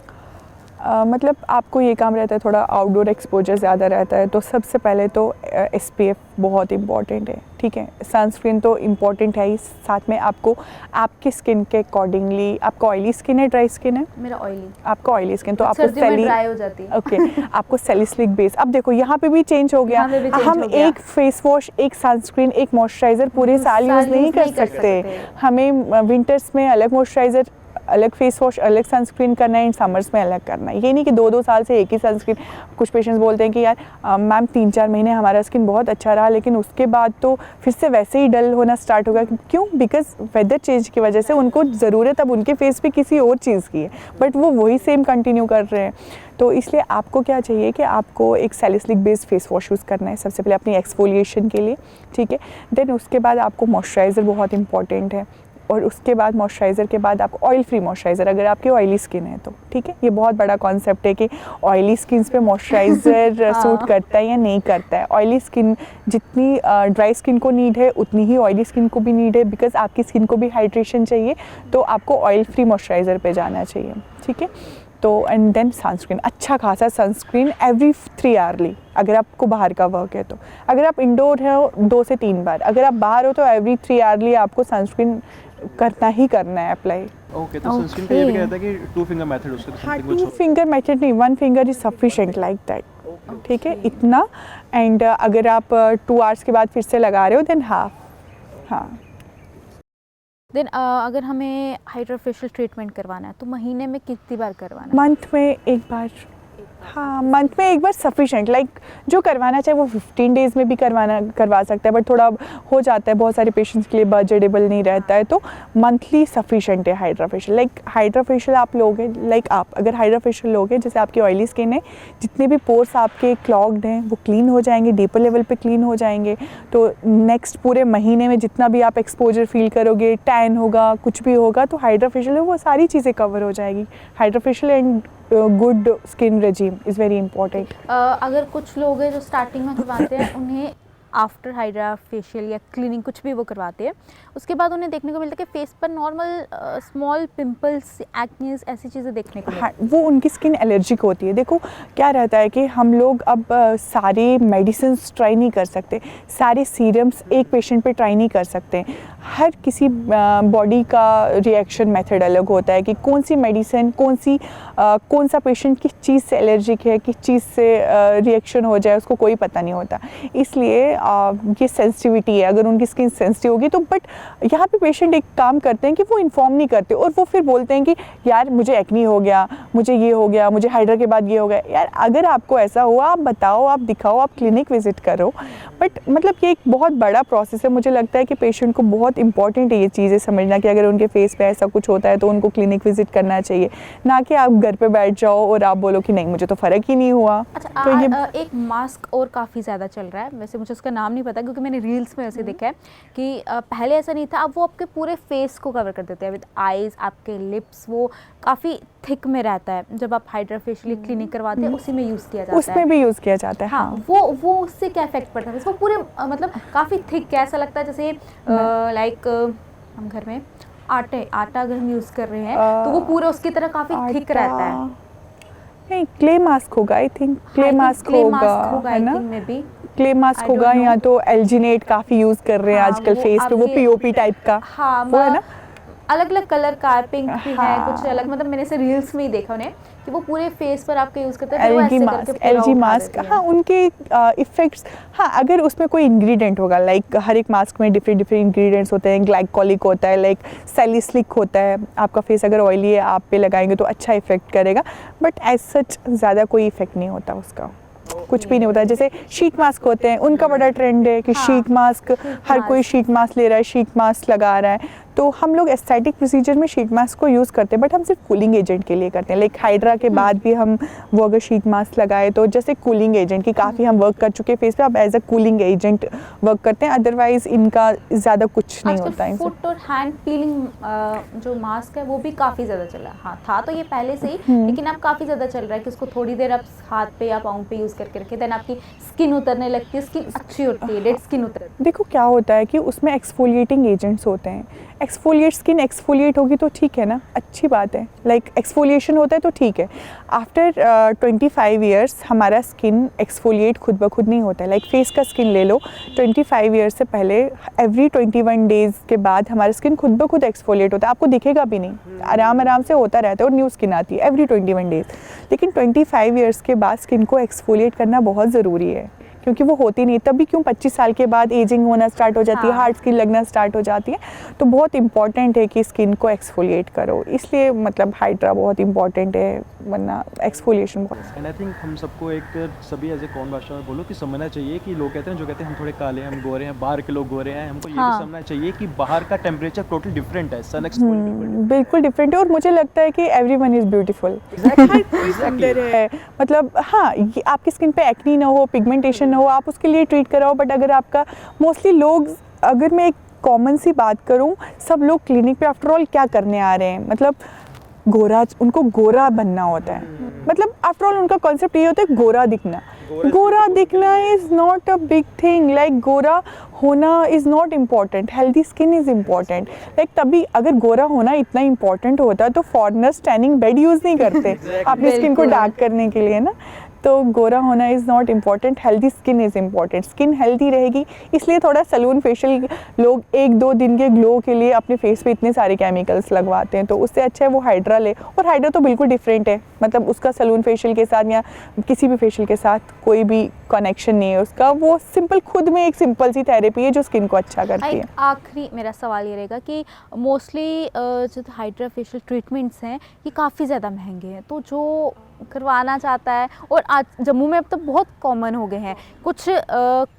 [SPEAKER 3] मतलब आपको ये काम रहता है, थोड़ा आउटडोर एक्सपोजर ज़्यादा रहता है, तो सबसे पहले तो SPF बहुत इम्पॉर्टेंट है, ठीक ठीक है, सनस्क्रीन तो इम्पॉर्टेंट है ही, साथ में आपको आपके स्किन के अकॉर्डिंगली, आपका ऑयली स्किन है, ड्राई स्किन है?
[SPEAKER 2] मेरा ऑयली।
[SPEAKER 3] आपका ऑयली स्किन तो आपको
[SPEAKER 2] ड्राई हो जाती है।
[SPEAKER 3] ओके आपको सैलिसिलिक बेस, अब देखो यहाँ पे भी चेंज हो गया, हम एक फेस वॉश, एक सनस्क्रीन, एक मॉइस्चराइजर पूरे साल यूज़ नहीं कर सकते। हमें विंटर्स में अलग मॉइस्चराइजर, अलग फेस वॉश, अलग सनस्क्रीन करना है, इन समर्स में अलग करना है। ये नहीं कि 2-2 साल से एक ही सनस्क्रीन। कुछ पेशेंट्स बोलते हैं कि यार मैम 3-4 महीने हमारा स्किन बहुत अच्छा रहा, लेकिन उसके बाद तो फिर से वैसे ही डल होना स्टार्ट होगा। क्यों? बिकॉज वेदर चेंज की वजह से उनको ज़रूरत अब उनके फेस पे किसी और चीज़ की है, बट वो वही सेम कंटिन्यू कर रहे हैं। तो इसलिए आपको क्या चाहिए कि आपको एक salicylic based face wash use करना है सबसे पहले अपनी एक्सफोलिएशन के लिए, ठीक है। देन उसके बाद आपको मॉइस्चराइज़र बहुत इंपॉर्टेंट है, और उसके बाद मॉइस्चराइज़र के बाद आपको ऑयल फ्री मॉइस्चराइज़र, अगर आपकी ऑयली स्किन है तो, ठीक है। ये बहुत बड़ा कॉन्सेप्ट है कि ऑयली स्किन्स पे मॉइस्चराइज़र सूट करता है या नहीं करता है। ऑयली स्किन जितनी ड्राई स्किन को नीड है उतनी ही ऑयली स्किन को भी नीड है, बिकॉज आपकी स्किन को भी हाइड्रेशन चाहिए, तो आपको ऑयल फ्री मॉइस्चराइज़र पे जाना चाहिए, ठीक है। तो एंड देन सनस्क्रीन, अच्छा खासा सनस्क्रीन एवरी 3 आवर्ली, अगर आपको बाहर का वर्क है तो। अगर आप इंडोर हो 2 से 3 बार, अगर आप बाहर हो तो एवरी 3 आवर्ली आपको सनस्क्रीन करना ही करना है अप्लाई।
[SPEAKER 1] ओके, तो सनस्क्रीन का ये भी कहता है कि 2 फिंगर मेथड उसका
[SPEAKER 3] हाँ, 2 फिंगर मेथड नहीं, 1 finger is sufficient like that, ठीक है, इतना। एंड अगर आप 2 आवर्स के बाद फिर से लगा रहे हो देन हाफ। हाँ,
[SPEAKER 2] देन अगर हमें हाइड्रोफेशियल ट्रीटमेंट करवाना है तो महीने में कितनी बार करवाना है?
[SPEAKER 3] मंथ में एक बार। हाँ, मंथ में एक बार सफिशिएंट, लाइक जो करवाना चाहे वो 15 डेज़ में भी करवा सकता है, बट थोड़ा हो जाता है बहुत सारे पेशेंट्स के लिए बजटेबल नहीं रहता है, तो मंथली सफिशिएंट है हाइड्रोफेशियल। लाइक हाइड्रोफेशियल आप लोगे, लाइक आप अगर हाइड्रोफेशियल लोगे, जैसे आपकी ऑयली स्किन है, जितने भी पोर्स आपके क्लॉग्ड हैं वो क्लीन हो जाएंगे, डीपर लेवल पे क्लीन हो जाएंगे। तो नेक्स्ट पूरे महीने में जितना भी आप एक्सपोजर फील करोगे, टैन होगा, कुछ भी होगा, तो हाइड्रोफेशियल में वो सारी चीज़ें कवर हो जाएगी। Hydrofacial and good skin regime is very important.
[SPEAKER 2] अगर कुछ लोग हैं जो स्टार्टिंग में करवाते हैं, उन्हें आफ्टर हाइड्रा फेशियल या क्लीनिंग कुछ भी वो करवाते हैं, उसके बाद उन्हें देखने को मिलता है कि फेस पर नॉर्मल स्मॉल पिंपल्स, एक्नेस, ऐसी चीज़ें देखने को मिलती हैं।
[SPEAKER 3] हाँ, वो उनकी स्किन एलर्जिक होती है। देखो क्या रहता है कि हम लोग अब सारे मेडिसिन ट्राई नहीं कर सकते, सारे सीरम्स एक पेशेंट पे ट्राई नहीं कर सकते। हर किसी बॉडी का रिएक्शन मेथड अलग होता है कि कौन सी मेडिसिन, कौन सा पेशेंट किस चीज़ से एलर्जिक है, किस चीज़ से रिएक्शन हो जाए, उसको कोई पता नहीं होता। इसलिए ये सेंसिटिविटी है, अगर उनकी स्किन सेंसिटिव होगी तो। बट यहाँ पे पेशेंट एक काम करते हैं कि वो इन्फॉर्म नहीं करते, और वो फिर बोलते हैं कि यार मुझे एक्नी हो गया, मुझे ये हो गया, मुझे हाइड्रा के बाद ये हो गया। यार अगर आपको ऐसा हुआ आप बताओ, आप दिखाओ, आप क्लिनिक विजिट करो। बट मतलब ये एक बहुत बड़ा प्रोसेस है। मुझे लगता है कि पेशेंट को बहुत इंपॉर्टेंट है ये चीज़ें समझना कि अगर उनके फेस पे ऐसा कुछ होता है तो उनको क्लिनिक विजिट करना चाहिए, ना कि आप घर पे बैठ जाओ और आप बोलो कि नहीं मुझे तो फ़र्क ही नहीं हुआ।
[SPEAKER 2] अच्छा,
[SPEAKER 3] तो ये
[SPEAKER 2] एक मास्क और काफ़ी ज़्यादा चल रहा है, वैसे मुझे उसका नाम नहीं पता क्योंकि मैंने रील्स में ऐसे देखा है कि पहले ऐसा नहीं था, अब वो आपके पूरे फेस को कवर कर देते हैं विद आईज, आपके लिप्स, वो काफ़ी थिक में रहता है। जब आप हाइड्रोफेशियल क्लिनिक करवाते हैं उसी में यूज़ किया जाता है,
[SPEAKER 3] उसमें भी यूज़ किया जाता है।
[SPEAKER 2] हाँ, वो उससे क्या इफेक्ट पड़ता है? इसको पूरे मतलब काफ़ी थिक, कैसा लगता है जैसे लाइक हम घर में आटा अगर हम यूज़ कर रहे हैं तो वो पूरा उसकी तरह काफ़ी थिक रहता है।
[SPEAKER 3] नहीं, क्ले मास्क होगा, आई थिंक क्ले मास्क होगा, है ना, क्ले मास्क होगा, या तो एल्जिनेट काफ़ी यूज़ कर रहे हैं आजकल फेस पे, वो पीओपी टाइप का।
[SPEAKER 2] हाँ,
[SPEAKER 3] वो है ना,
[SPEAKER 2] अलग अलग कलर का, पिंक भी है,
[SPEAKER 3] हाँ।
[SPEAKER 2] कुछ अलग, मतलब मैंने से रील्स में ही देखा उन्हें कि वो पूरे फेस पर आपके यूज़ करते हैं।
[SPEAKER 3] एलजी मास्क, हाँ, उनके इफ़ेक्ट्स, हाँ, अगर उसमें कोई इंग्रेडिएंट होगा, लाइक हर एक मास्क में डिफरेंट इंग्रेडिएंट्स होते हैं, ग्लाइकोलिक होता है, लाइक सैलिसिलिक होता है। आपका फेस अगर ऑयली है, आप पे लगाएंगे तो अच्छा इफेक्ट करेगा, बट एज सच ज़्यादा कोई इफेक्ट नहीं होता उसका, कुछ भी नहीं होता। जैसे शीट मास्क होते हैं, उनका बड़ा ट्रेंड है कि
[SPEAKER 2] हाँ,
[SPEAKER 3] शीट मास्क, हर कोई शीट मास्क ले रहा है, शीट मास्क लगा रहा है। तो हम लोग एस्थेटिक प्रोसीजर में शीट मास्क को यूज़ करते हैं, बट हम सिर्फ कूलिंग एजेंट के लिए करते हैं। लाइक हाइड्रा के बाद भी हम वो अगर शीट मास्क लगाए तो जैसे कूलिंग एजेंट की काफ़ी हम वर्क कर चुके हैं फेस पे, अब as a cooling agent work करते हैं, अदरवाइज इनका ज़्यादा कुछ नहीं होता है।
[SPEAKER 2] फुट और हैंड पीलिंग जो मास्क है वो भी काफ़ी ज़्यादा चल रहा है। हाँ, था तो ये पहले से ही, लेकिन अब काफ़ी ज़्यादा चल रहा है कि उसको थोड़ी देर आप हाथ पे या पाँव पे यूज़ करके रखें, देन आपकी स्किन उतरने लगती है, स्किन अच्छी होती है, डेड स्किन उतर।
[SPEAKER 3] देखो क्या होता है कि उसमें एक्सफोलिएटिंग एजेंट्स होते हैं। एक्सफोलिएट, स्किन एक्सफोलिएट होगी तो ठीक है ना, अच्छी बात है, लाइक एक्सफोलिएशन होता है तो ठीक है। आफ्टर 25 ईयर्स हमारा स्किन एक्सफोलिएट खुद ब खुद नहीं होता है। लाइक फेस का स्किन ले लो, 25 ईयर्स से पहले एवरी 21 डेज़ के बाद हमारा स्किन खुद ब खुद एक्सफोलिएट होता है, आपको दिखेगा भी नहीं, आराम आराम से होता रहता है और न्यू स्किन आती है एवरी 21 डेज़। लेकिन 25 ईयर्स के बाद स्किन को एक्सफोलिएट करना बहुत ज़रूरी है, क्योंकि वो होती नहीं, तभी क्यों 25 साल के बाद एजिंग होना स्टार्ट हो जाती है, हार्ड स्किन लगना स्टार्ट हो जाती है। तो बहुत इंपॉर्टेंट है कि स्किन को एक्सफोलिएट करो, इसलिए मतलब हाइड्रा बहुत इंपॉर्टेंट है, वरना एक्सफोलिएशन बहुत।
[SPEAKER 1] एंड आई थिंक हम सबको एक सभी एज ए कौन भाषा में बोलो कि समझना चाहिए कि लोग कहते हैं, जो कहते हैं हम थोड़े काले हैं, हम गोरे हैं, बाहर के लोग गोरे हैं, हमको ये भी समझना चाहिए कि बाहर का टेम्परेचर टोटल डिफरेंट है, सन एक्सपोजर
[SPEAKER 3] बिल्कुल डिफरेंट है। और मुझे लगता है कि एवरीवन इज़ ब्यूटीफुल, सुंदर है, मतलब हाँ, ये आपकी स्किन पे एक्नी ना हो, पिगमेंटेशन ना हो, आप उसके लिए ट्रीट कराओ। बट अगर आपका मोस्टली लोग, अगर मैं एक कॉमन सी बात करूं, सब लोग क्लिनिक पे आफ्टर ऑल क्या करने आ रहे हैं, मतलब गोरा, उनको गोरा बनना होता है, मतलब आफ्टर ऑल उनका कॉन्सेप्ट ये होता है गोरा दिखना। गोरा दिखना is not a big thing, like गोरा होना is not important, healthy skin is important. Like तभी अगर गोरा होना इतना इम्पॉर्टेंट होता तो फॉरेनर्स टैनिंग बेड यूज़ नहीं करते अपनी स्किन को डार्क करने के लिए ना। तो गोरा होना is not important, healthy skin is important. Skin healthy रहेगी, इसलिए थोड़ा सैलून फेशियल लोग 1-2 दिन के ग्लो के लिए अपने फेस पे इतने सारे केमिकल्स लगवाते हैं, तो उससे अच्छा है वो हाइड्रा ले। और हाइड्रा तो बिल्कुल डिफरेंट है, मतलब उसका सैलून फेशियल के साथ या किसी भी फेशियल के साथ कोई भी कनेक्शन नहीं है उसका, वो सिंपल खुद में एक सिंपल सी थेरेपी है जो स्किन को अच्छा करती है।
[SPEAKER 2] आखिरी मेरा सवाल ये रहेगा कि मोस्टली जो हाइड्रा फेशियल ट्रीटमेंट्स हैं ये काफ़ी ज़्यादा महंगे हैं, तो जो करवाना चाहता है, और आज जम्मू में अब तो बहुत कॉमन हो गए हैं, कुछ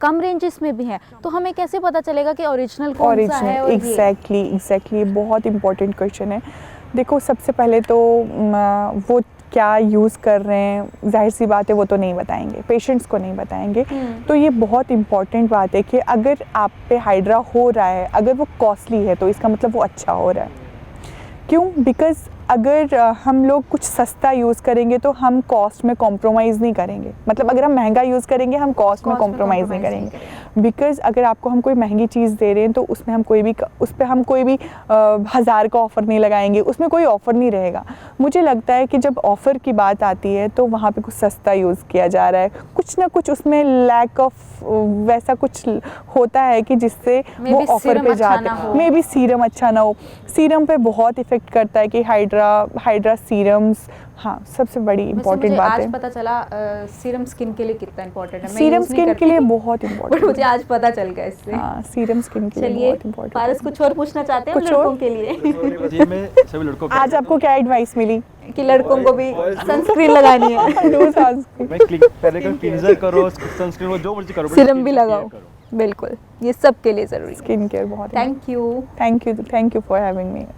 [SPEAKER 2] कम रेंजेस में भी हैं, तो हमें कैसे पता चलेगा कि ओरिजिनल कौन सा है? और
[SPEAKER 3] एग्जैक्टली बहुत इंपॉर्टेंट क्वेश्चन है। देखो, सबसे पहले तो वो क्या यूज़ कर रहे हैं, जाहिर सी बात है वो तो नहीं बताएंगे, पेशेंट्स को नहीं बताएंगे। तो ये बहुत इंपॉर्टेंट बात है कि अगर आप पे हाइड्रा हो रहा है, अगर वो कॉस्टली है तो इसका मतलब वो अच्छा हो रहा है। क्यों? बिकॉज़ अगर हम लोग कुछ सस्ता यूज़ करेंगे तो हम कॉस्ट में कॉम्प्रोमाइज़ नहीं करेंगे, मतलब अगर हम महंगा यूज़ करेंगे हम कॉस्ट में कॉम्प्रोमाइज़ नहीं करेंगे। बिकॉज़ अगर आपको हम कोई महंगी चीज़ दे रहे हैं तो उसमें हम कोई भी 1000 का ऑफ़र नहीं लगाएंगे, उसमें कोई ऑफ़र नहीं रहेगा। मुझे लगता है कि जब ऑफ़र की बात आती है तो वहाँ पे कुछ सस्ता यूज़ किया जा रहा है, कुछ ना कुछ उसमें लैक ऑफ वैसा कुछ होता है कि जिससे वो ऑफ़र पे जाते हैं। मे बी सीरम अच्छा ना हो, सीरम पे बहुत इफ़ेक्ट करता है कि हाइड्रा सीरम्स, हाँ, सबसे बड़ी इंपॉर्टेंट बात है।
[SPEAKER 2] आज पता चला सीरम स्किन के लिए कितना इंपॉर्टेंट है।
[SPEAKER 3] सीरम स्किन के लिए बहुत इंपॉर्टेंट,
[SPEAKER 2] बट मुझे आज पता चल गया इससे।
[SPEAKER 3] हाँ, सीरम स्किन के लिए बहुत इंपॉर्टेंट।
[SPEAKER 2] पारस कुछ और पूछना चाहते हैं लड़कों के लिए?
[SPEAKER 1] जी, मैं सभी लड़कों को
[SPEAKER 3] आज आपको क्या एडवाइस मिली?
[SPEAKER 2] कि लड़कों को भी सनस्क्रीन लगानी है।
[SPEAKER 3] डू सनस्क्रीन,
[SPEAKER 1] पहले क्लींजर करो, सनस्क्रीन वो जो मर्जी करो,
[SPEAKER 2] सीरम भी लगाओ, बिल्कुल, ये सब के लिए ज़रूरी है।
[SPEAKER 3] स्किन केयर बहुत।
[SPEAKER 2] Thank you
[SPEAKER 3] for having me.